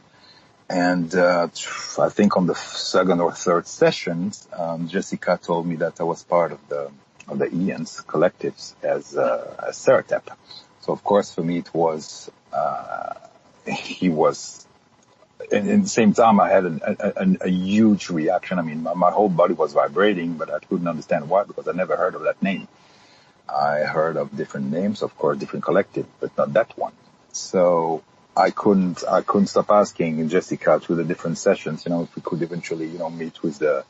and I think on the second or third session, Jessica told me that I was part of the Eons collectives as Seratep. So of course for me it was he was. And at the same time, I had a huge reaction. I mean, my whole body was vibrating, but I couldn't understand why, because I never heard of that name. I heard of different names, of course, different collective, but not that one. So I couldn't stop asking Jessica through the different sessions, if we could eventually, meet with the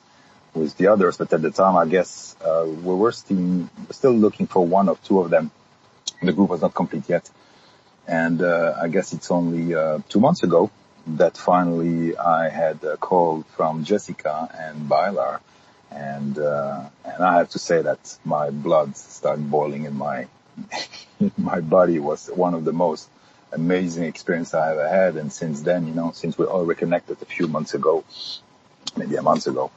others. But at the time, I guess, we were still looking for one or two of them. The group was not complete yet. And, I guess it's only, 2 months ago that finally I had a call from Jessica and Bilar, and I have to say that my blood started boiling in my body. It was one of the most amazing experiences I ever had. And since then, since we all reconnected a few months ago, maybe a month ago,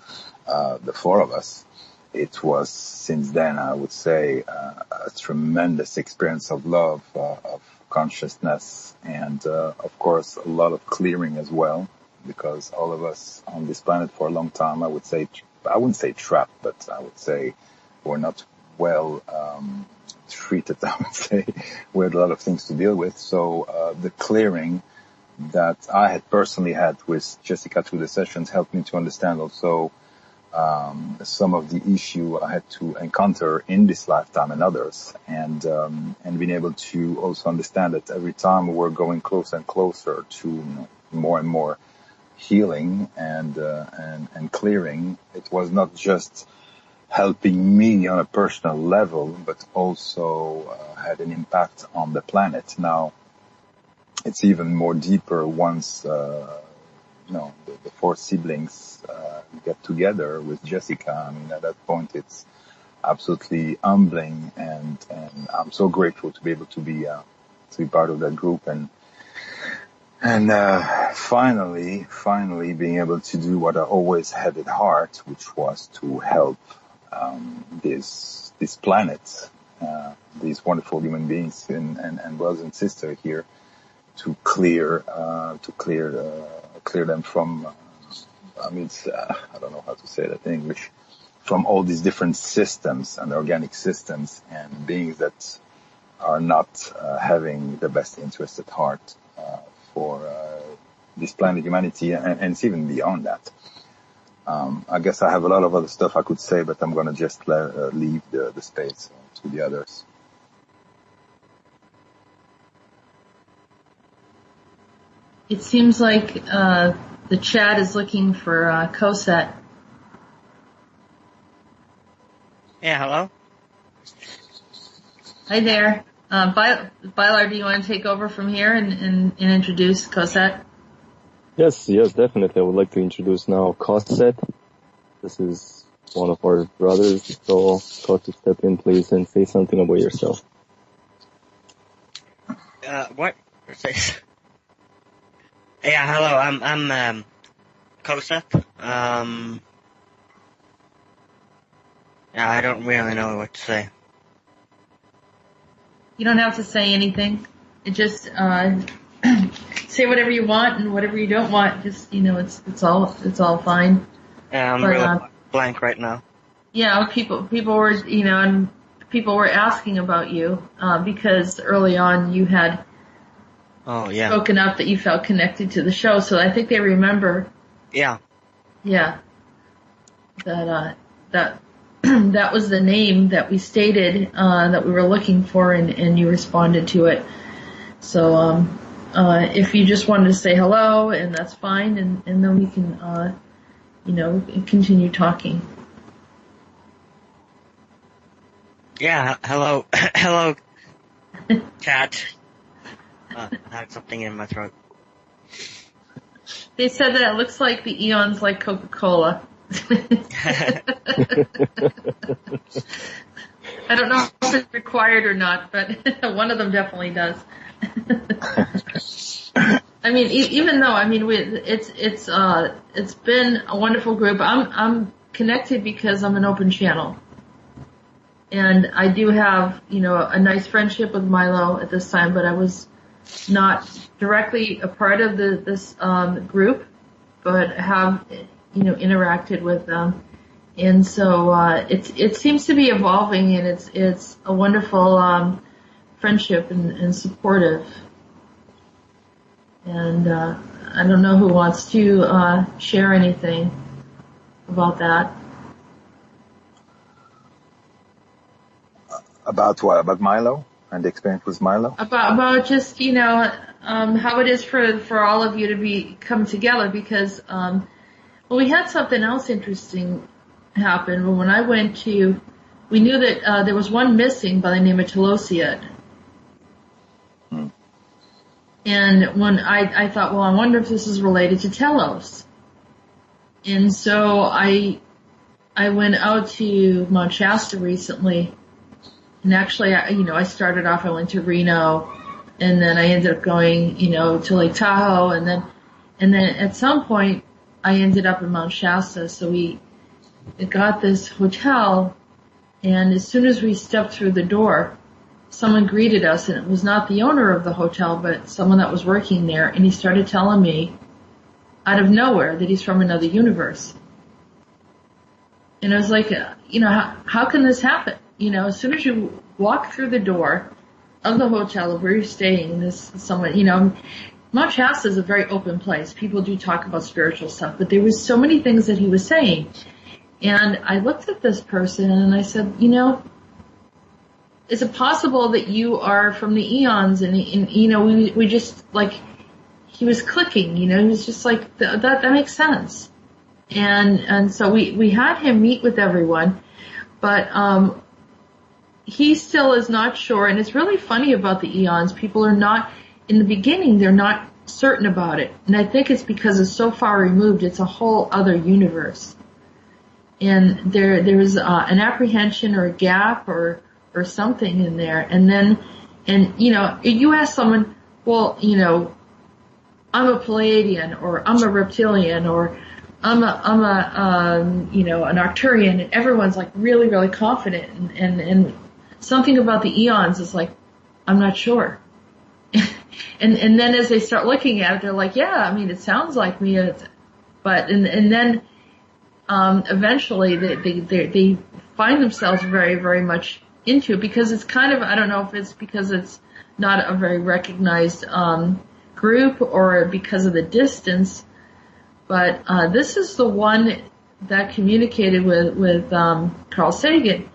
the four of us, it was since then, I would say, a tremendous experience of love, of consciousness, and of course a lot of clearing as well, because all of us on this planet for a long time, I wouldn't say trapped, but I would say we're not well treated. I would say we had a lot of things to deal with. So the clearing that I had personally had with Jessica through the sessions helped me to understand also some of the issue I had to encounter in this lifetime and others, and being able to also understand that every time we're going closer and closer to more and more healing and clearing, it was not just helping me on a personal level, but also had an impact on the planet. Now, it's even more deeper once the four siblings get together with Jessica. I mean, at that point, it's absolutely humbling, and I'm so grateful to be able to be part of that group, and finally being able to do what I always had at heart, which was to help this planet, these wonderful human beings and brothers and sisters here, to clear them from, I don't know how to say that in English, from all these different systems and organic systems and beings that are not having the best interest at heart for this planet, humanity, and it's even beyond that. I guess I have a lot of other stuff I could say, but I'm going to just leave the space to the others. It seems like the chat is looking for Cosette. Yeah, hello? Hi there. Bilar, do you want to take over from here and introduce Cosette? Yes, definitely. I would like to introduce now Cosette. This is one of our brothers, so thought to step in, please, and say something about yourself. What? Yeah, hello, I'm Kosep. Yeah, I don't really know what to say. You don't have to say anything. It just say whatever you want and whatever you don't want. Just it's all fine. Yeah, I'm really blank right now. Yeah, people were and people were asking about you because early on you had spoken up that you felt connected to the show. So I think they remember. Yeah. Yeah. That that was the name that we stated that we were looking for, and you responded to it. So if you just wanted to say hello, and that's fine, and then we can continue talking. Yeah, hello, hello, cat. I had something in my throat. They said that it looks like the Eons like Coca-Cola. I don't know if it's required or not, but one of them definitely does. I mean, even though it's been a wonderful group. I'm connected because I'm an open channel, and I do have a nice friendship with Milo at this time, but I was not directly a part of this group, but have interacted with them. And so it seems to be evolving, and it's a wonderful friendship and supportive. And I don't know who wants to share anything about that. About what? About Milo and the experience with Milo? About just how it is for all of you to come together, because we had something else interesting happen. When I went to, we knew that there was one missing by the name of Telosiad. And when I thought, well, I wonder if this is related to Telos. And so I went out to Mount Shasta recently, and actually, I started off, I went to Reno, and then I ended up going, to Lake Tahoe, and then at some point, I ended up in Mount Shasta. So we got this hotel, and as soon as we stepped through the door, someone greeted us, and it was not the owner of the hotel, but someone that was working there, and he started telling me out of nowhere that he's from another universe. And I was like, how can this happen? As soon as you walk through the door of the hotel of where you're staying, Mount Shasta is a very open place. People do talk about spiritual stuff, but there was so many things that he was saying. And I looked at this person and I said, is it possible that you are from the Eons? And we just he was clicking, he was just like, that makes sense. And so we had him meet with everyone, but, he still is not sure. And it's really funny about the Eons. People are not, in the beginning, they're not certain about it. And I think it's because it's so far removed. It's a whole other universe. And there's an apprehension or a gap or something in there. And you ask someone, well, I'm a Palladian, or I'm a reptilian, or I'm an Arcturian, and everyone's like really, really confident, and something about the Eons is like, I'm not sure. and then as they start looking at it, they're like, yeah, it sounds like me, but then eventually they find themselves very, very much into it, because it's kind of, I don't know if it's because it's not a very recognized group or because of the distance, but this is the one that communicated with Carl Sagan.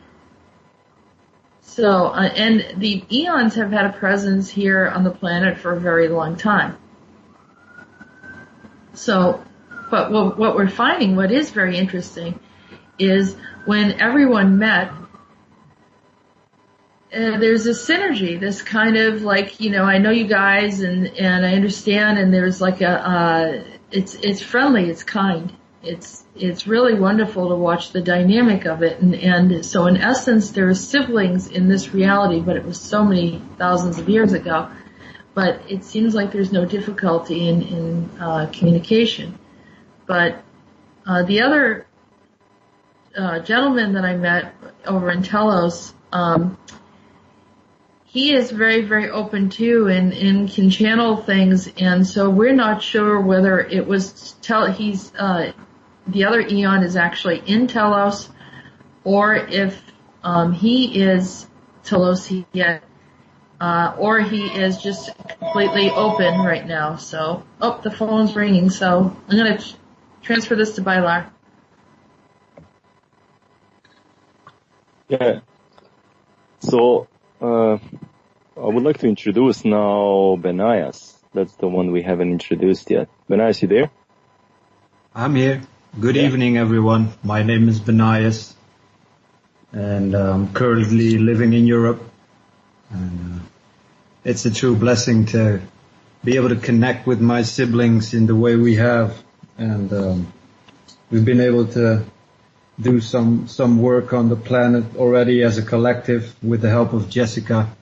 So, and the Eons have had a presence here on the planet for a very long time. So, but what we're finding, what is very interesting, is when everyone met, there's this synergy, this kind of like, I know you guys and I understand, and there's like it's friendly, it's kind, it's really wonderful to watch the dynamic of it. And so in essence, there are siblings in this reality, but it was so many thousands of years ago. But it seems like there's no difficulty in communication. But the other gentleman that I met over in Telos, he is very, very open too, and can channel things. And so we're not sure whether it was the other Eon is actually in Telos, or if he is Telosian, or he is just completely open right now. So, the phone's ringing. So I'm going to transfer this to Bylar. Yeah. So, I would like to introduce now Benias. That's the one we haven't introduced yet. Benias, you there? I'm here. Good evening, everyone. My name is Benias, and I'm currently living in Europe. And it's a true blessing to be able to connect with my siblings in the way we have. And we've been able to do some work on the planet already as a collective with the help of Jessica.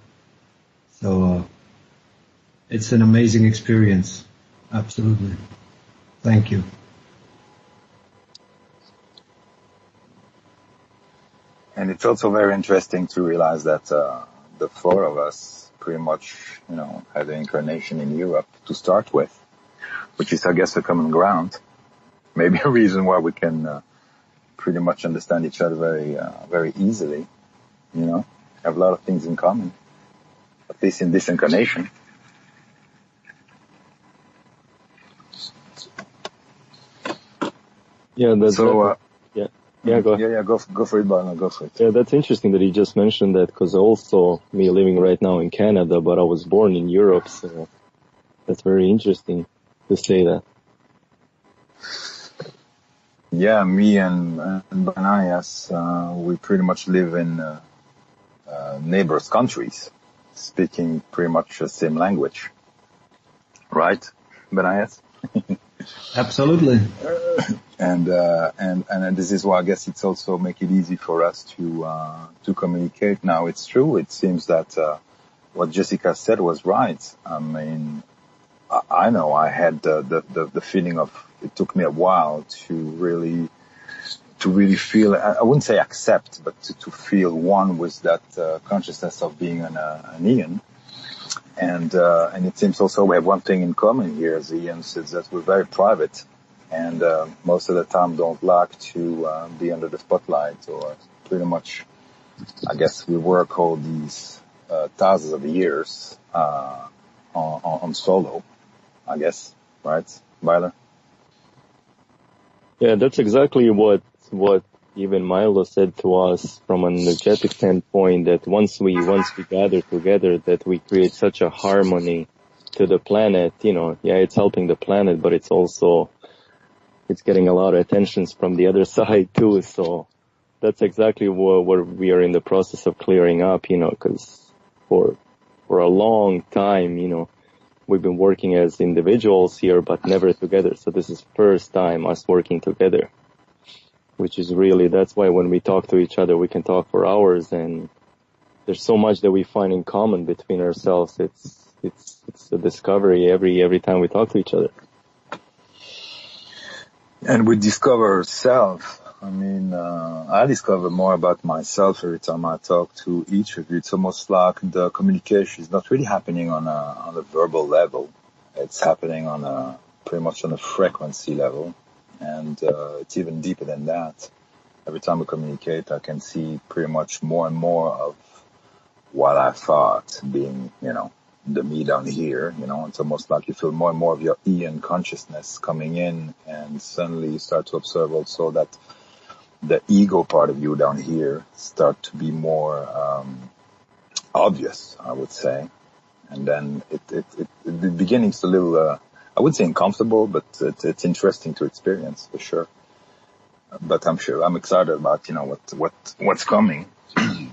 So it's an amazing experience. Absolutely. Thank you. And it's also very interesting to realize that the four of us pretty much, had an incarnation in Europe to start with, which is, I guess, a common ground. Maybe a reason why we can pretty much understand each other very easily. Have a lot of things in common, at least in this incarnation. Yeah, that's so. Yeah, go ahead. Yeah, go for it, Milo. Go for it. Yeah, that's interesting that you just mentioned that, because also me living right now in Canada, but I was born in Europe, so that's very interesting to say that. Yeah, me and Benias, we pretty much live in neighbors countries, speaking pretty much the same language. Right, Benias? Absolutely. And this is why I guess it's also make it easy for us to communicate. Now, it's true. It seems that what Jessica said was right. I mean, I know I had the feeling of, it took me a while to really feel, I wouldn't say accept, but to feel one with that consciousness of being an Eon. And it seems also we have one thing in common here as Eons, is that we're very private. And most of the time don't like to be under the spotlight, or pretty much, I guess we work all these thousands of years on solo, I guess, right, Milo? Yeah, that's exactly what even Milo said to us from an energetic standpoint, that once we gather together, that we create such a harmony to the planet. It's helping the planet, but it's also, it's getting a lot of attentions from the other side too. So that's exactly what we are in the process of clearing up, because for a long time, we've been working as individuals here, but never together. So this is first time us working together, which is really, that's why when we talk to each other, we can talk for hours, and there's so much that we find in common between ourselves. It's a discovery every time we talk to each other. And we discover self. I mean, I discover more about myself every time I talk to each of you. It's almost like the communication is not really happening on a verbal level. It's happening pretty much on a frequency level. And it's even deeper than that. Every time we communicate, I can see pretty much more and more of what I thought being, the me down here. It's almost like you feel more and more of your Eon consciousness coming in, and suddenly you start to observe also that the ego part of you down here start to be more obvious, I would say. And then the beginning's a little, I wouldn't say uncomfortable, but it's interesting to experience for sure. But I'm excited about, what's coming,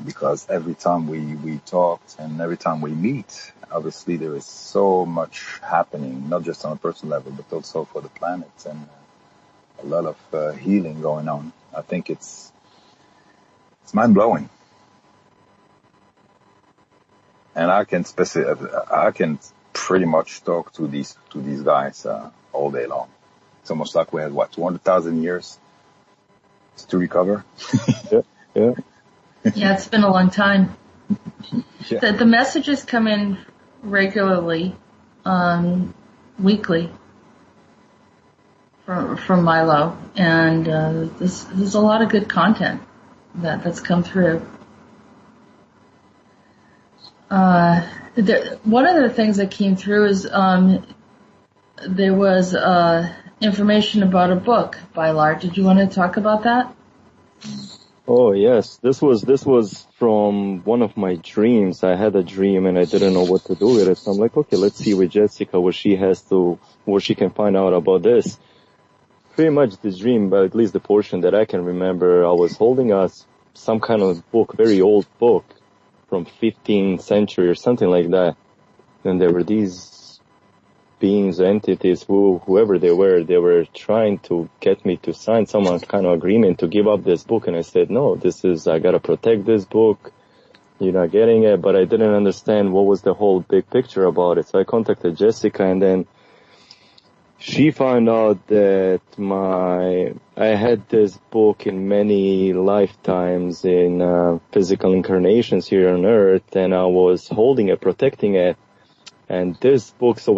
because every time we talk and every time we meet, obviously there is so much happening, not just on a personal level, but also for the planet. And lot of healing going on. I think it's mind blowing. And I can pretty much talk to these guys all day long. It's almost like we had 200,000 years to recover. Yeah. Yeah, it's been a long time. Yeah. The messages come in regularly, weekly from Milo, and there's a lot of good content that's come through. One of the things that came through is there was information about a book by Lard. Did you want to talk about that? Oh yes, this was from one of my dreams. I had a dream and I didn't know what to do with it. So I'm like, okay, let's see with Jessica what she can find out about this. Pretty much this dream, but at least the portion that I can remember, I was holding some kind of book, very old book from 15th century or something like that. And there were these beings, entities, whoever they were trying to get me to sign some kind of agreement to give up this book. And I said, no, I gotta protect this book. You're not getting it. But I didn't understand what was the whole big picture about it. So I contacted Jessica, and then she found out that I had this book in many lifetimes in physical incarnations here on Earth, and I was holding it, protecting it. And this book, so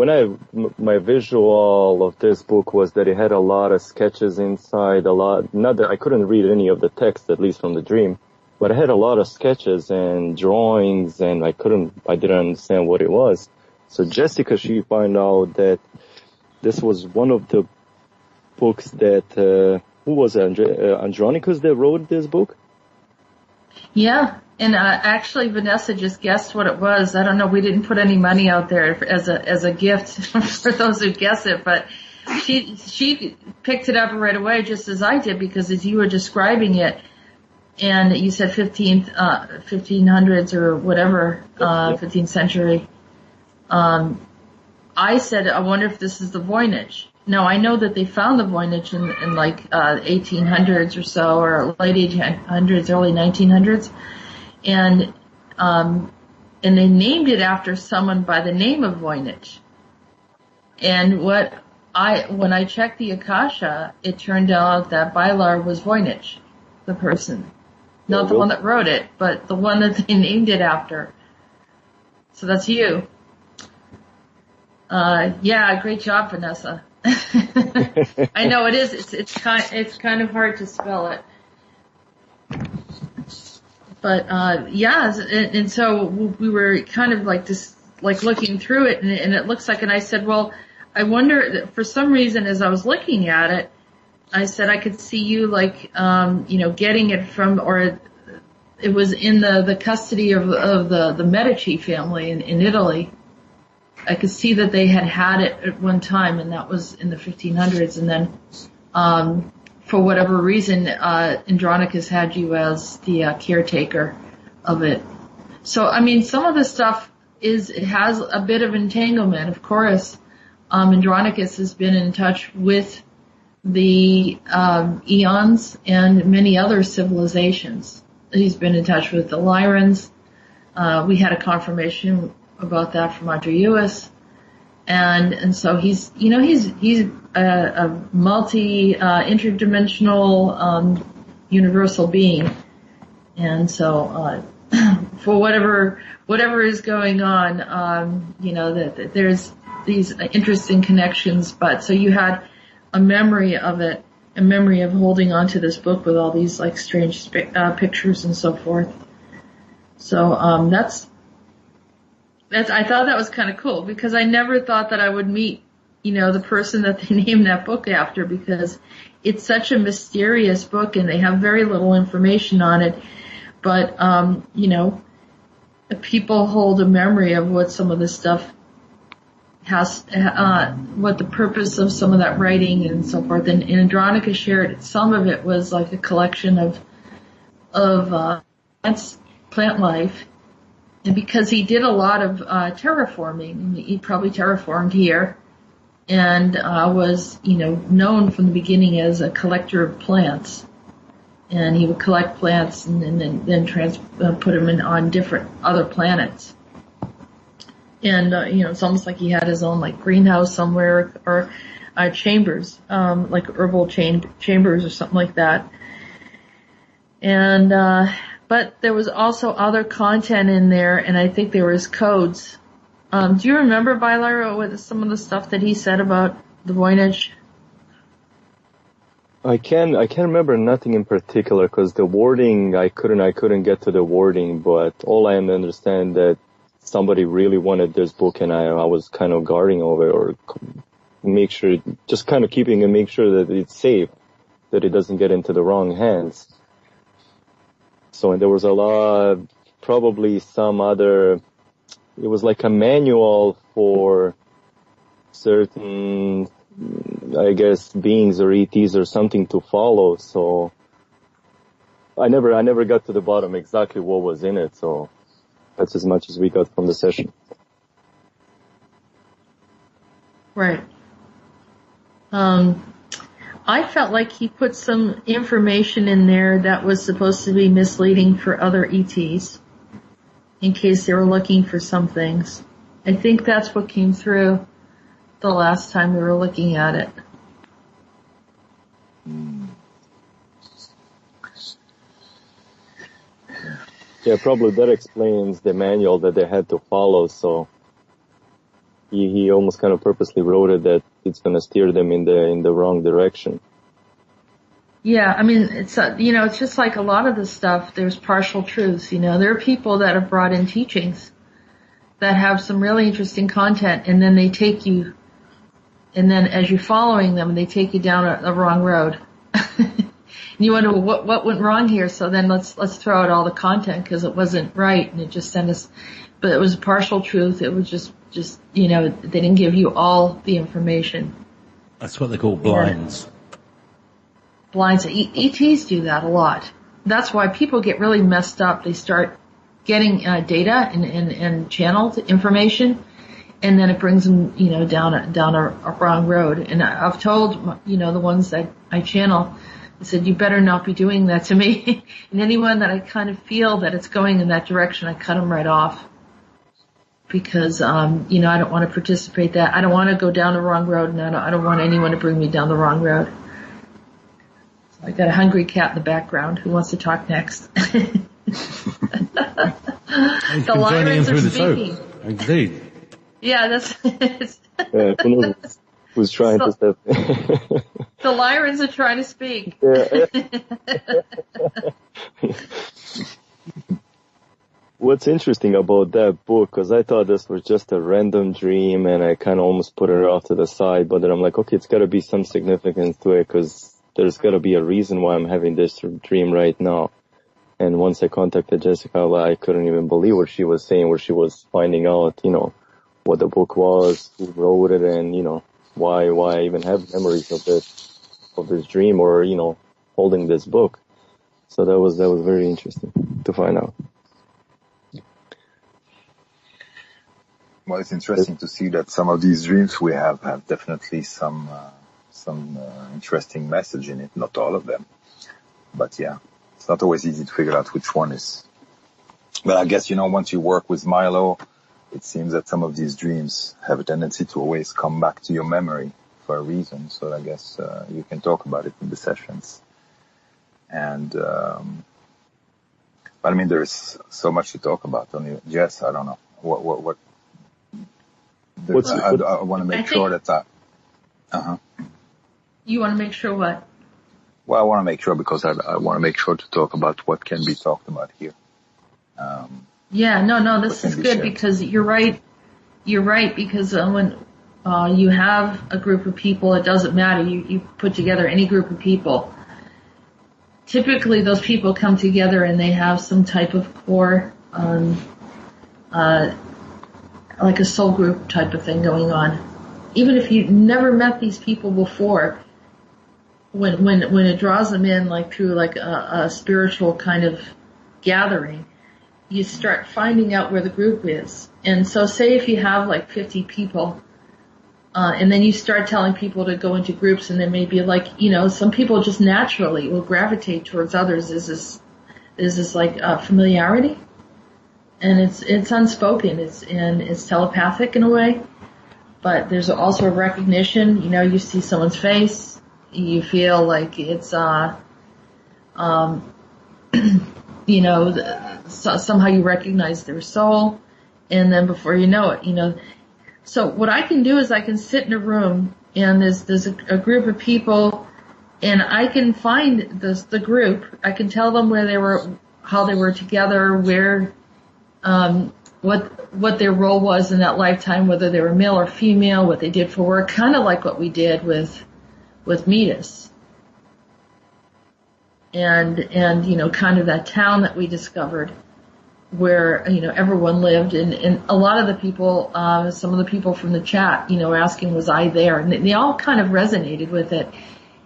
my visual of this book was that it had a lot of sketches inside, not that I couldn't read any of the text, at least from the dream, but it had a lot of sketches and drawings, and I didn't understand what it was. So Jessica, she found out that this was one of the books that, who was it, Andronicus that wrote this book? Yeah, and actually Vanessa just guessed what it was. I don't know, we didn't put any money out there as a gift for those who guess it, but she picked it up right away just as I did, because as you were describing it, and you said 1500s or whatever, 15th century, I said, I wonder if this is the Voynich. Now, I know that they found the Voynich in like 1800s or so, or late 1800s, early 1900s, and they named it after someone by the name of Voynich. And when I checked the Akasha, it turned out that Bylar was Voynich, the person. Not the one that wrote it, but the one that they named it after. So that's you. Yeah, great job, Vanessa. I know it is. It's kind of hard to spell it. But, yeah, and so we were kind of like just, like looking through it, and it looks like, and I said, well, I wonder, for some reason as I was looking at it, I said I could see you like, getting it from, or it was in the custody of the Medici family in Italy. I could see that they had it at one time, and that was in the 1500s, and then, for whatever reason, Andronicus had you as the caretaker of it. So, I mean, some of the stuff it has a bit of entanglement, of course. Andronicus has been in touch with the Eons and many other civilizations. He's been in touch with the Lyrans. We had a confirmation about that from Andronicus. And so he's a interdimensional, universal being. And so, for whatever is going on, that there's these interesting connections. But so you had a memory of it, a memory of holding on to this book with all these like strange pictures and so forth. So, I thought that was kind of cool, because I never thought that I would meet, the person that they named that book after, because it's such a mysterious book and they have very little information on it. But, people hold a memory of what some of this stuff has, what the purpose of some of that writing and so forth. And Andronicus shared some of it was like a collection of plant life. And because he did a lot of terraforming, he probably terraformed here, and was, known from the beginning as a collector of plants. And he would collect plants and then put them on different other planets. And, it's almost like he had his own like greenhouse somewhere or chambers, like herbal chambers or something like that. And, but there was also other content in there, and I think there was codes. Do you remember, Biliro, with some of the stuff that he said about the Voynich? I can't remember nothing in particular because the wording, I couldn't get to the wording, but all I understand that somebody really wanted this book and I was kind of guarding over it or just kind of keeping and make sure that it's safe, that it doesn't get into the wrong hands. So, and there was a lot, probably some other, it was like a manual for certain, I guess, beings or ETs or something to follow. So I never got to the bottom exactly what was in it. So that's as much as we got from the session. Right. I felt like he put some information in there that was supposed to be misleading for other ETs in case they were looking for some things. I think that's what came through the last time we were looking at it. Yeah, probably that explains the manual that they had to follow. So he almost kind of purposely wrote it that it's going to steer them in the wrong direction. Yeah, I mean, it's it's just like a lot of the stuff. There's partial truths. There are people that have brought in teachings that have some really interesting content, and then they take you, and then as you're following them, they take you down a wrong road. And you wonder, well, what went wrong here? So then let's throw out all the content because it wasn't right, and it just sent us. But it was a partial truth. It was just they didn't give you all the information. That's what they call blinds. Blinds. ETs do that a lot. That's why people get really messed up. They start getting data and channeled information, and then it brings them, down a wrong road. And I've told, the ones that I channel, I said, you better not be doing that to me. And anyone that I kind of feel that it's going in that direction, I cut them right off. Because, I don't want to participate that. I don't want to go down the wrong road, and I don't want anyone to bring me down the wrong road. So I got a hungry cat in the background who wants to talk next. The Lyrans are speaking. Indeed. Yeah, that's who's trying to step. The Lyrans are trying to speak. Yeah. What's interesting about that book, because I thought this was just a random dream and I kind of almost put it off to the side, but then I'm like, okay, it's got to be some significance to it because there's got to be a reason why I'm having this dream right now. And once I contacted Jessica, I couldn't even believe what she was saying, where she was finding out, what the book was, who wrote it, and, why I even have memories of this dream or, holding this book. So that was very interesting to find out. Well, it's interesting to see that some of these dreams we have definitely some interesting message in it. Not all of them, but yeah, it's not always easy to figure out which one is. But I guess, once you work with Milo, it seems that some of these dreams have a tendency to always come back to your memory for a reason. So I guess you can talk about it in the sessions. And but I mean, there's so much to talk about. Only Jess, I don't know what. I want to make sure that You want to make sure what? Well, I want to make sure because I want to make sure to talk about what can be talked about here. This is good because you're right. You're right because when you have a group of people, it doesn't matter. You put together any group of people. Typically, those people come together and they have some type of core, like a soul group type of thing going on. Even if you never met these people before, when it draws them in like through like a spiritual kind of gathering, you start finding out where the group is. And so say if you have like 50 people, And then you start telling people to go into groups, and there may be like, you know, some people just naturally will gravitate towards others. There's this like familiarity, and it's unspoken. It's telepathic in a way, but there's also a recognition. You know, you see someone's face, you feel like it's you know, somehow you recognize their soul, and then before you know it, you know. So what I can do is I can sit in a room, and there's a group of people, and I can find the group. I can tell them where they were, how they were together, where, what their role was in that lifetime, whether they were male or female, what they did for work, kind of like what we did with Meetis. And, you know, kind of that town that we discovered where, you know, everyone lived, and a lot of the people, some of the people from the chat, you know, asking, was I there? And they all kind of resonated with it.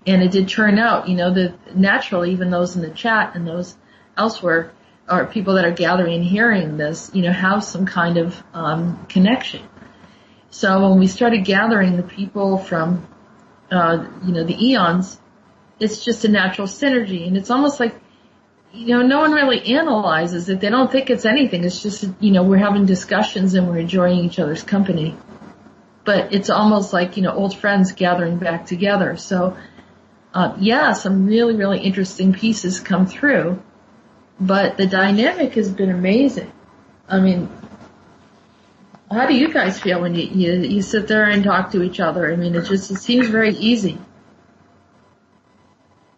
And it did turn out, you know, that naturally, even those in the chat and those elsewhere, or people that are gathering and hearing this, you know, have some kind of, connection. So when we started gathering the people from, you know, the Eons, it's just a natural synergy, and it's almost like, you know, no one really analyzes it. They don't think it's anything. It's just, you know, we're having discussions and we're enjoying each other's company. But it's almost like, you know, old friends gathering back together. So, yeah, some really, really interesting pieces come through. But the dynamic has been amazing. I mean, how do you guys feel when you sit there and talk to each other? I mean, it seems very easy.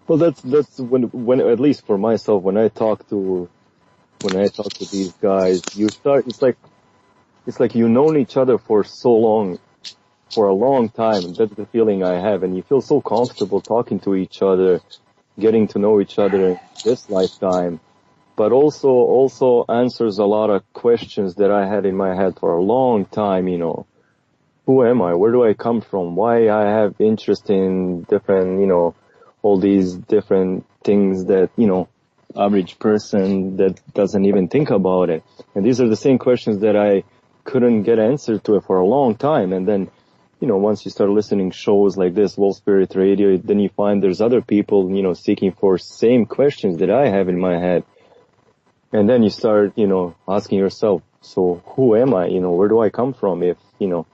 Well, that's when at least for myself, when I talk to these guys, it's like you've known each other for so long, for a long time. That's the feeling I have, and you feel so comfortable talking to each other, getting to know each other in this lifetime, but also answers a lot of questions that I had in my head for a long time, you know. Who am I? Where do I come from? Why I have interest in different, you know, all these different things that, you know, average person that doesn't even think about it. And these are the same questions that I couldn't get answered to for a long time. And then, you know, once you start listening shows like this, Wolf Spirit Radio, then you find there's other people, you know, seeking for same questions that I have in my head. And then you start, you know, asking yourself, so who am I? You know, where do I come from if, you know,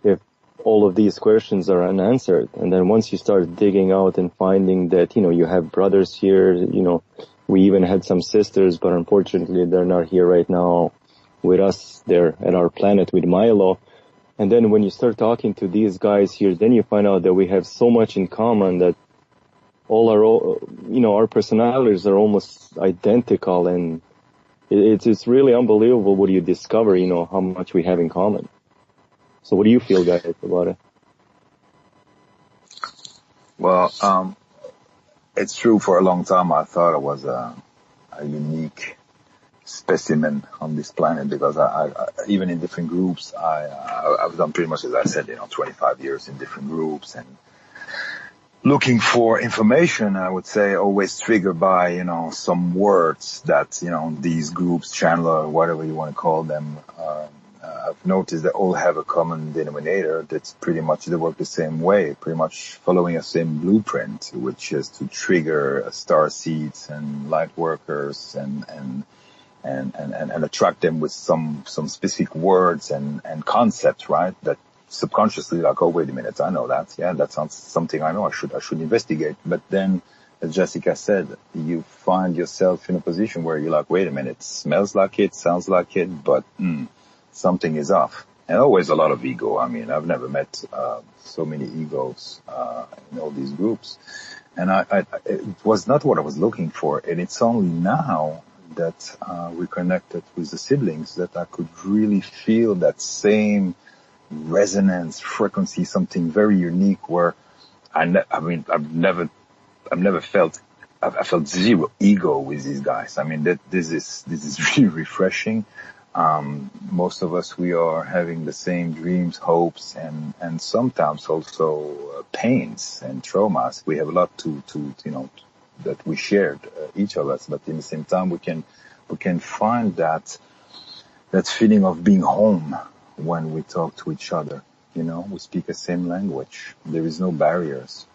if all of these questions are unanswered? And then once you start digging out and finding that, you know, you have brothers here, you know, we even had some sisters, but unfortunately they're not here right now with us. They're at our planet with Milo. And then when you start talking to these guys here, then you find out that we have so much in common that our personalities are almost identical, and it's really unbelievable what you discover, you know, how much we have in common. So what do you feel, guys, about it? Well, it's true. For a long time, I thought I was a unique specimen on this planet, because I even in different groups, I've done pretty much, as I said, you know, 25 years in different groups, and looking for information, I would say, always triggered by, you know, some words that, you know, these groups, channel or whatever you want to call them, I've noticed that all have a common denominator. That's pretty much, they work the same way, pretty much following a same blueprint, which is to trigger star seeds and light workers and attract them with some specific words and concepts, right? That subconsciously, like, oh, wait a minute, I know that. Yeah, that sounds something I know. I should investigate. But then, as Jessica said, you find yourself in a position where you're like, wait a minute, smells like it, sounds like it, but something is off. And always a lot of ego. I mean, I've never met so many egos in all these groups. And it was not what I was looking for. And it's only now that we connected with the siblings that I could really feel that same resonance, frequency, something very unique where I've never felt, I felt zero ego with these guys. I mean, this is really refreshing. Most of us, we are having the same dreams, hopes, and sometimes also pains and traumas. We have a lot to you know, that we shared, each of us, but in the same time, we can find that feeling of being home when we talk to each other. We speak the same language. There is no barriers.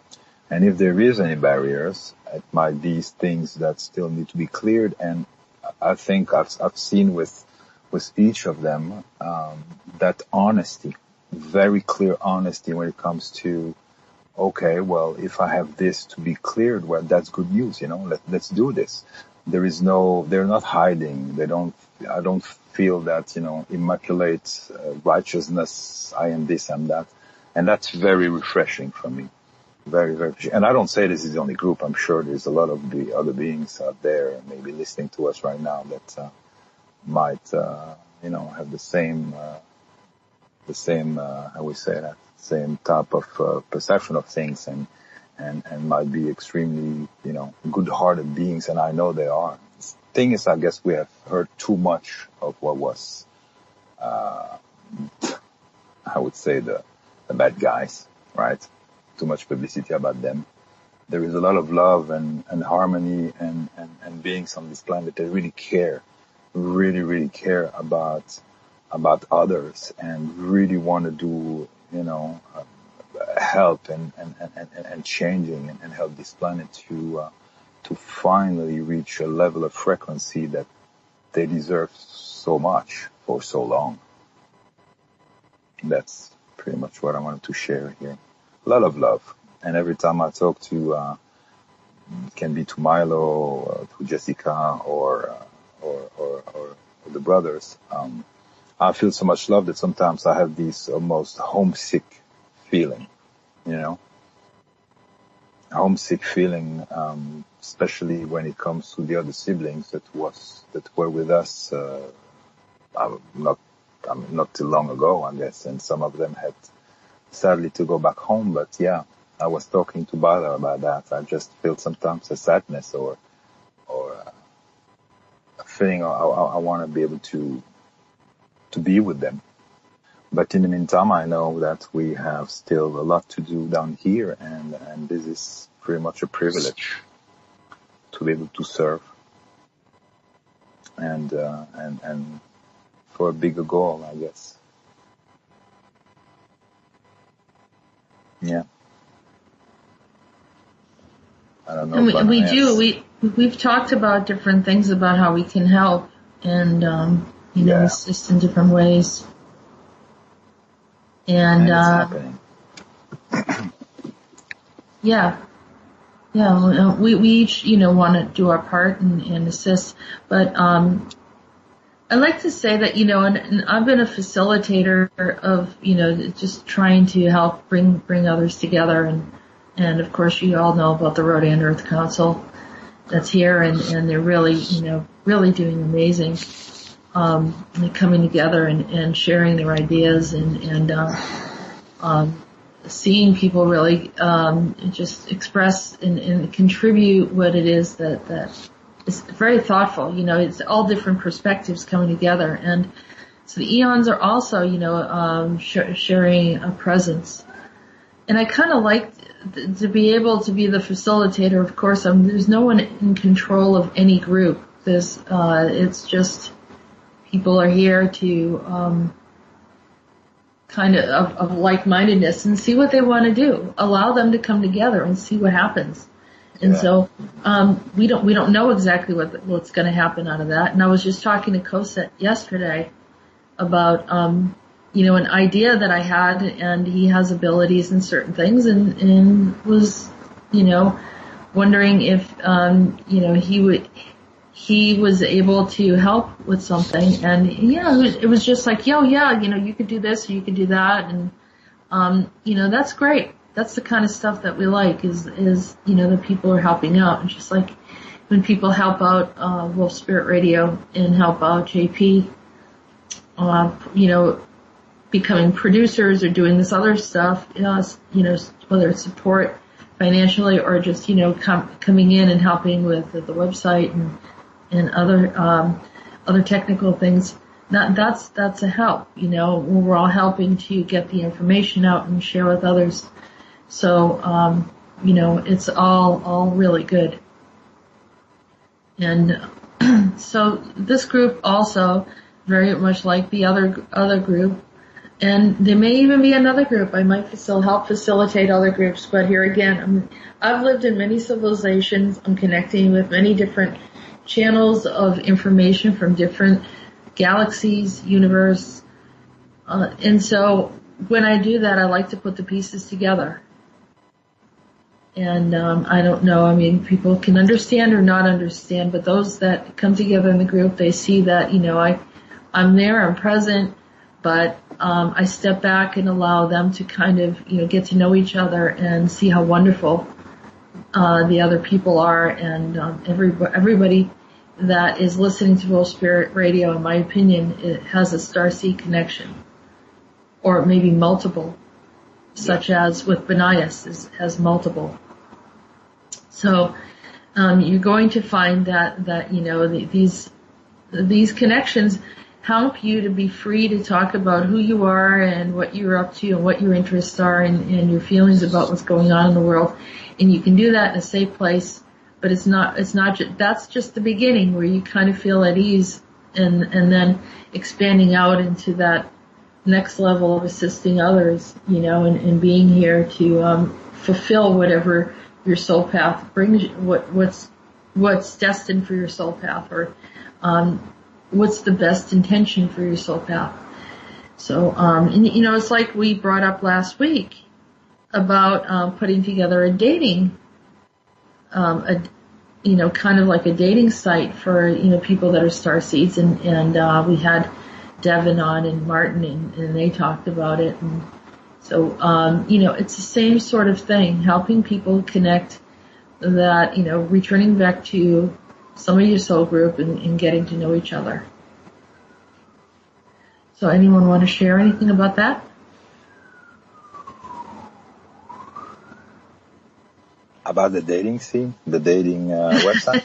And if there is any barriers, it might be things that still need to be cleared. And I think I've seen with each of them, that honesty, very clear honesty when it comes to, okay, well, if I have this to be cleared, well, that's good news, let's do this. They're not hiding. I don't feel that, immaculate righteousness, I am this, I'm that. And that's very refreshing for me. Very, very refreshing. And I don't say this is the only group. I'm sure there's a lot of the other beings out there maybe listening to us right now that, might, have the same, how we say that, same type of, perception of things and might be extremely, good-hearted beings, and I know they are. The thing is, I guess we have heard too much of what was, I would say the bad guys, right? Too much publicity about them. There is a lot of love and harmony and beings on this planet that really care, really, really care about others and really want to do, help and changing and help this planet to finally reach a level of frequency that they deserve so much for so long. That's pretty much what I wanted to share here. A lot of love. And every time I talk to, it can be to Milo, or to Jessica, or the brothers, I feel so much love that sometimes I have this almost homesick feeling, homesick feeling, especially when it comes to the other siblings that were with us, not too long ago, I guess, and some of them had sadly to go back home. But yeah, I was talking to Bala about that. I just feel sometimes a sadness or a feeling I want to be able to be with them. But in the meantime, I know that we have still a lot to do down here, and this is pretty much a privilege to be able to serve and for a bigger goal, I guess. Yeah. I don't know. And we've talked about different things about how we can help and, assist in different ways. And it's happening. Yeah, we each, want to do our part and assist. But, I like to say that, and I've been a facilitator of, just trying to help bring others together. And of course you all know about the Rhodan Earth Council that's here, and they're really, really doing amazing. And coming together and sharing their ideas and seeing people really, just express and contribute what it is that is very thoughtful. It's all different perspectives coming together. And so the Eons are also, sharing a presence. And I kind of like to be able to be the facilitator. Of course, there's no one in control of any group. It's just people are here to kind of like-mindedness and see what they want to do. Allow them to come together and see what happens. And so we don't know exactly what's going to happen out of that. And I was just talking to Cosette yesterday about an idea that I had, and he has abilities in certain things, and was wondering if he was able to help with something. And it was just like, you could do this or you could do that, and that's great. That's the kind of stuff that we like is the people are helping out. And just like when people help out Wolf Spirit Radio and help out JP, becoming producers or doing this other stuff, whether it's support financially or just coming in and helping with the website and other technical things. That's a help. We're all helping to get the information out and share with others. So, it's all really good. And so this group also, very much like the other group, And there may even be another group. I might help facilitate other groups, but here again, I've lived in many civilizations. I'm connecting with many different channels of information from different galaxies, universe. And so when I do that, I like to put the pieces together. And I don't know, I mean, people can understand or not understand, but those that come together in the group, they see that, I'm there, I'm present, but I step back and allow them to kind of, get to know each other and see how wonderful the other people are, and everybody that is listening to World Spirit Radio, in my opinion, it has a starseed connection, or maybe multiple, such as with Benias has multiple. So you're going to find that these connections help you to be free to talk about who you are and what you're up to and what your interests are and your feelings about what's going on in the world. And you can do that in a safe place, but that's just the beginning where you kind of feel at ease, and then expanding out into that next level of assisting others, and being here to fulfill whatever your soul path brings you, what's destined for your soul path, or what's the best intention for your soul path. So, it's like we brought up last week about putting together a dating, kind of like a dating site for people that are starseeds, and we had Devin on and Martin, and they talked about it. And so, it's the same sort of thing, helping people connect that, returning back to some of your soul group and getting to know each other. So anyone want to share anything about that? About the dating scene, the dating website?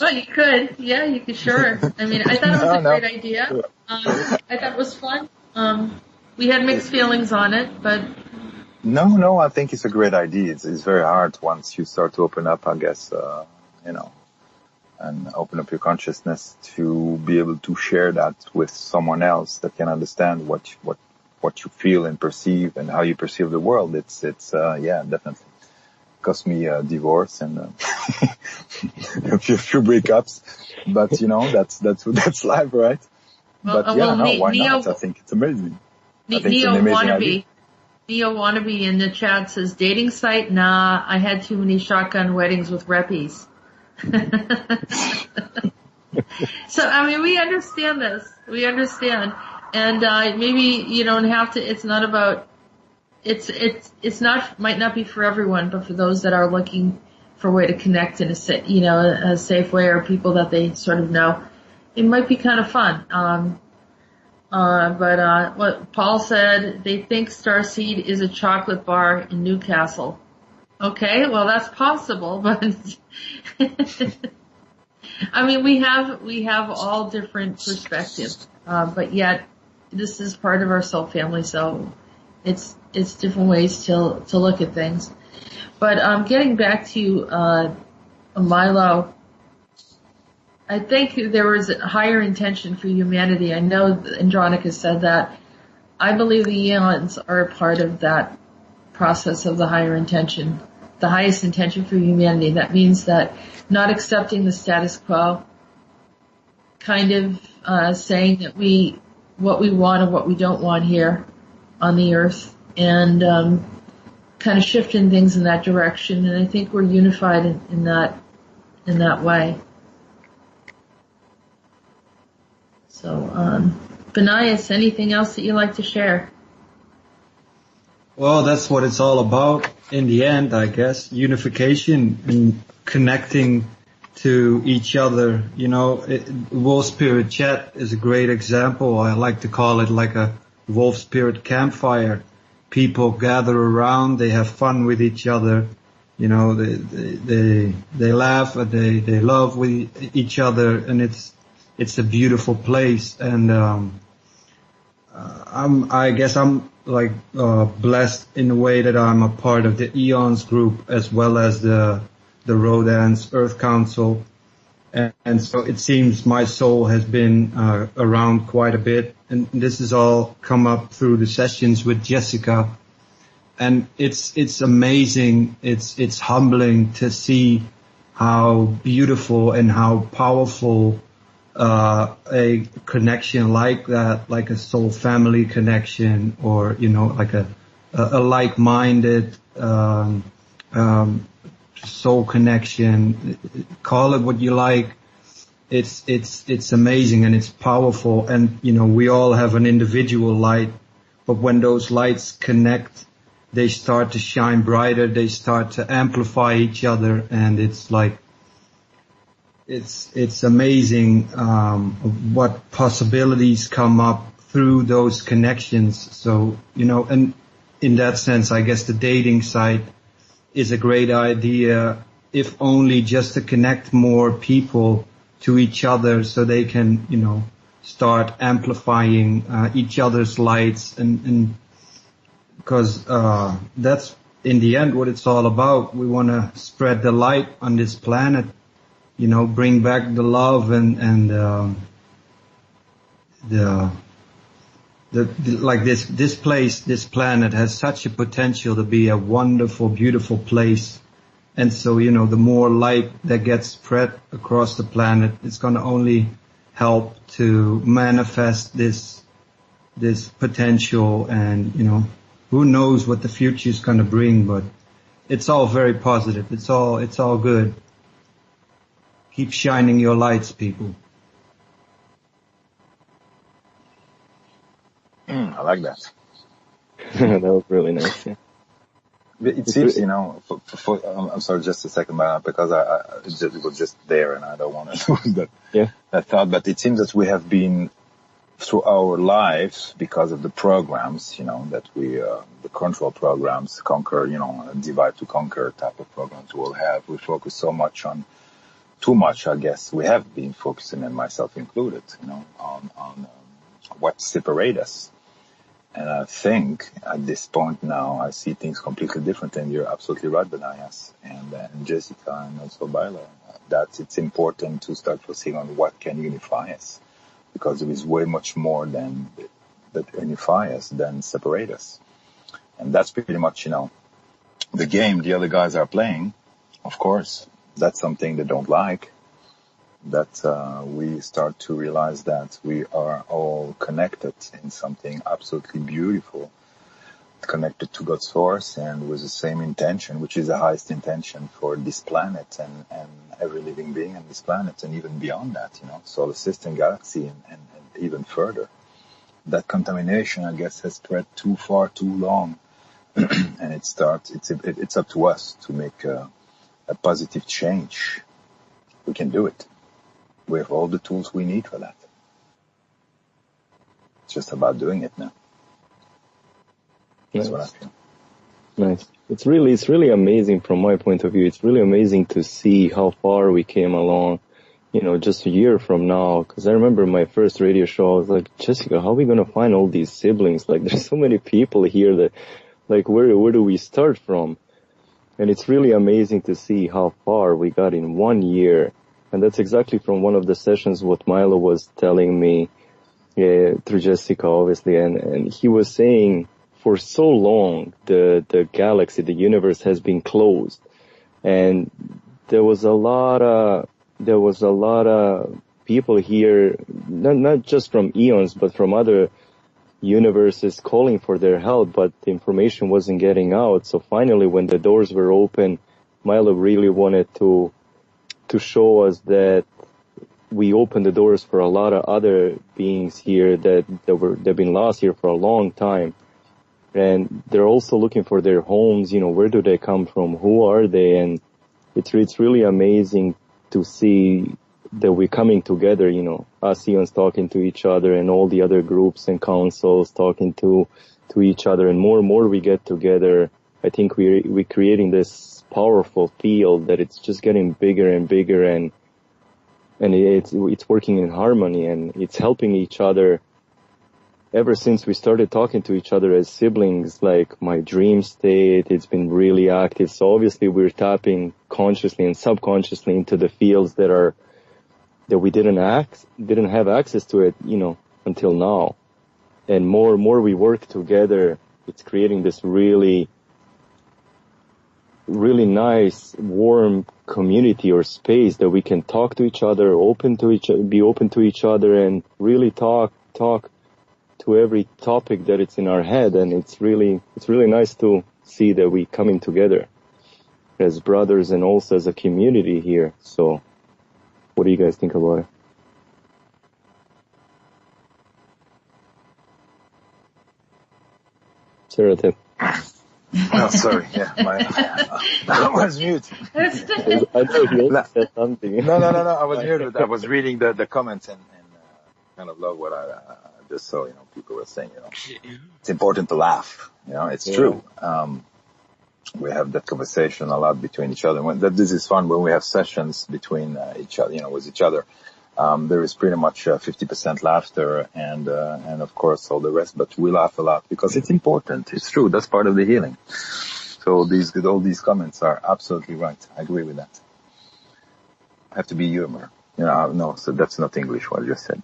Well, you could. Yeah, you could, sure. I mean, I thought it was a great idea. I thought it was fun. We had mixed feelings on it, but... No, I think it's a great idea. It's very hard once you start to open up, I guess, and open up your consciousness to be able to share that with someone else that can understand what you feel and perceive and how you perceive the world. It's definitely. Cost me a divorce and a few breakups, but that's life, right? Well, but why not? I think it's amazing. Neo Wannabe in the chat says, dating site? Nah, I had too many shotgun weddings with reppies. So, I mean, we understand this. We understand. And maybe you don't have to, it's not about, might not be for everyone, but for those that are looking for a way to connect in a safe way, or people that they sort of know, it might be kind of fun. But what Paul said, they think Starseed is a chocolate bar in Newcastle. Okay, well that's possible, but I mean we have all different perspectives, but yet this is part of our soul family, so it's different ways to look at things. But getting back to Milo, I think there was a higher intention for humanity. I know Andronicus said that. I believe the Eons are a part of that process of the higher intention, the highest intention for humanity. That means that not accepting the status quo, kind of saying that what we want and what we don't want here on the earth, and kind of shifting things in that direction. And I think we're unified in that way. So, Benias, anything else that you'd like to share? Well, that's what it's all about in the end, I guess. Unification and connecting to each other. Wolf Spirit Chat is a great example. I like to call it like a Wolf Spirit campfire. People gather around, they have fun with each other. They laugh and they love with each other, and it's a beautiful place. And I guess I'm like blessed in a way that I'm a part of the Eons group as well as the Rhodan's Earth Council, And so it seems my soul has been around quite a bit, and this has all come up through the sessions with Jessica. And it's amazing, it's humbling to see how beautiful and how powerful a connection like that, like a soul family connection, or like a like-minded soul connection, call it what you like. It's amazing and it's powerful, and we all have an individual light, but when those lights connect, they start to shine brighter, they start to amplify each other, and it's like it's amazing what possibilities come up through those connections. So and in that sense, I guess the dating site is a great idea, if only just to connect more people to each other so they can, start amplifying each other's lights, and because that's in the end what it's all about. We want to spread the light on this planet, bring back the love and like this place, this planet has such a potential to be a wonderful, beautiful place. And so, the more light that gets spread across the planet, it's going to only help to manifest this potential. And, who knows what the future is going to bring, but it's all very positive. It's all good. Keep shining your lights, people. I like that. That was really nice. Yeah. It seems, I'm sorry, just a second, because it was just there, and I don't want to lose that thought. But it seems that we have been through our lives, because of the programs, that we, the control programs, conquer, divide to conquer type of programs we'll have. We focus so much on, too much, I guess. We have been focusing, and myself included, on what separates us. And I think at this point now, I see things completely different, and you're absolutely right, Benayas, and Jessica, and also Milo, that it's important to start focusing on what can unify us, because there is way much more that unify us than separate us. And that's pretty much, the game the other guys are playing. Of course, that's something they don't like. That we start to realize that we are all connected in something absolutely beautiful, connected to God's source and with the same intention, which is the highest intention for this planet and every living being on this planet, and even beyond that, solar system, galaxy, and even further. That contamination, I guess, has spread too far, too long, and it's up to us to make a positive change. We can do it. We have all the tools we need for that. It's just about doing it now. That's what I feel. Nice. It's really amazing from my point of view. It's really amazing to see how far we came along, just a year from now. Because I remember my first radio show, I was like, Jessica, how are we going to find all these siblings? Like, there's so many people here that, like, where do we start from? And it's really amazing to see how far we got in 1 year. And that's exactly from one of the sessions what Milo was telling me, through Jessica, obviously. And he was saying for so long, the galaxy, the universe has been closed. And there was a lot of people here, not just from Eons, but from other universes calling for their help, but the information wasn't getting out. So finally, when the doors were open, Milo really wanted to show us that we opened the doors for a lot of other beings here they've been lost here for a long time. And they're also looking for their homes, where do they come from? Who are they? And it's really amazing to see that we're coming together, us Eons talking to each other, and all the other groups and councils talking to each other. And more we get together, I think we're creating this powerful field that it's just getting bigger and bigger, and it's working in harmony, and it's helping each other. Ever since we started talking to each other as siblings, like my dream state, it's been really active. So obviously we're tapping consciously and subconsciously into the fields that are that we didn't have access to it, until now. And more we work together, it's creating this really, really nice, warm community or space that we can talk to each other, be open to each other, and really talk to every topic that it's in our head. And it's really nice to see that we coming together as brothers and also as a community here. So what do you guys think about it? Sarah, Oh, sorry. Yeah, I was mute. I know you also said something. No. I was mute. I was reading the comments and kind of love what I just saw. People were saying, it's important to laugh. It's true. We have that conversation a lot between each other. This is fun when we have sessions between each other, with each other. There is pretty much 50% laughter and of course all the rest, but we laugh a lot because it's important. It's true. That's part of the healing. So all these comments are absolutely right. I agree with that. I have to be humor. No, so that's not English what I just said.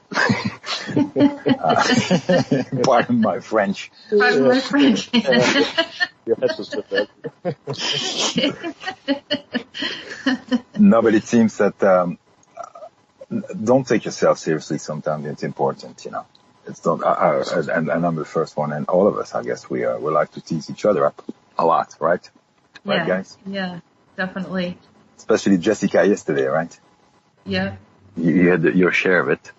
Pardon my French. Pardon my French. You had to slip that. No, but it seems that, don't take yourself seriously. Sometimes it's important, It's not, and I'm the first one, and all of us, I guess, we like to tease each other up a lot, right? Yeah, right, guys? Yeah, definitely. Especially Jessica yesterday, right? Yeah. You had your share of it.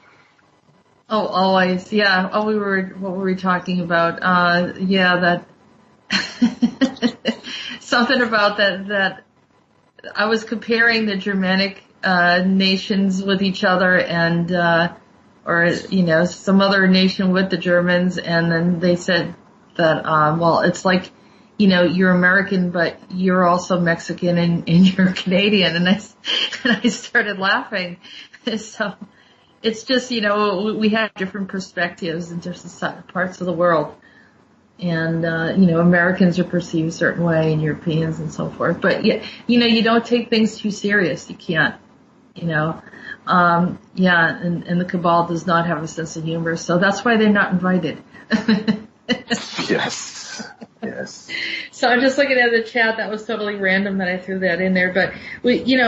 Oh, always. Yeah. Oh, what were we talking about? That something about that I was comparing the Germanic nations with each other and some other nation with the Germans, and then they said that it's like you're American but you're also Mexican and you're Canadian, and I started laughing. So it's just we have different perspectives in different parts of the world, and Americans are perceived a certain way and Europeans and so forth, but you don't take things too serious. You can't. And the Cabal does not have a sense of humor, so that's why they're not invited. Yes. So I'm just looking at the chat. That was totally random that I threw that in there, but you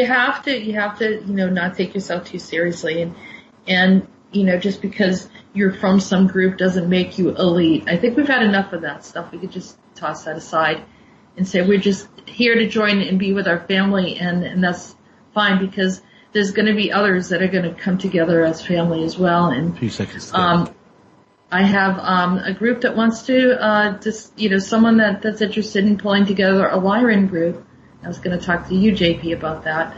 have to not take yourself too seriously, and just because you're from some group doesn't make you elite. I think we've had enough of that stuff. We could just toss that aside and say we're just here to join and be with our family, and that's fine, because there's going to be others that are going to come together as family as well. And 2 seconds. I have a group that wants to someone that's interested in pulling together a Lyran group. I was going to talk to you, JP, about that,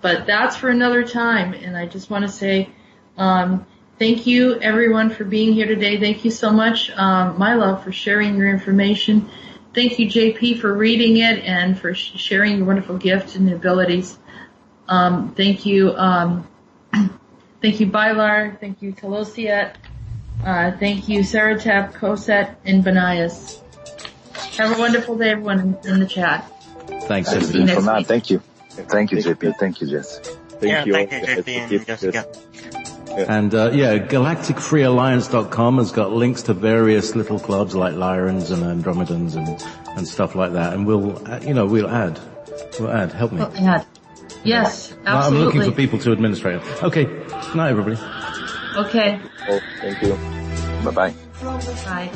but that's for another time. And I just want to say thank you, everyone, for being here today. Thank you so much, Milo, for sharing your information. Thank you, JP, for reading it and for sharing your wonderful gifts and abilities. Thank you, Bylar. Thank you, Telosiet. Thank you, Saratep, Koset, and Benias. Have a wonderful day, everyone, in the chat. Thanks, Thank you, JP. Thank you, Jess. Thank you, JP and Jessica. And GalacticFreeAlliance.com has got links to various little clubs like Lyrans and Andromedans and stuff like that. And we'll add. Help me. We'll add. Yes, absolutely. I'm looking for people to administrate. Okay. Good night, everybody. Okay. Oh, thank you. Bye-bye. Bye.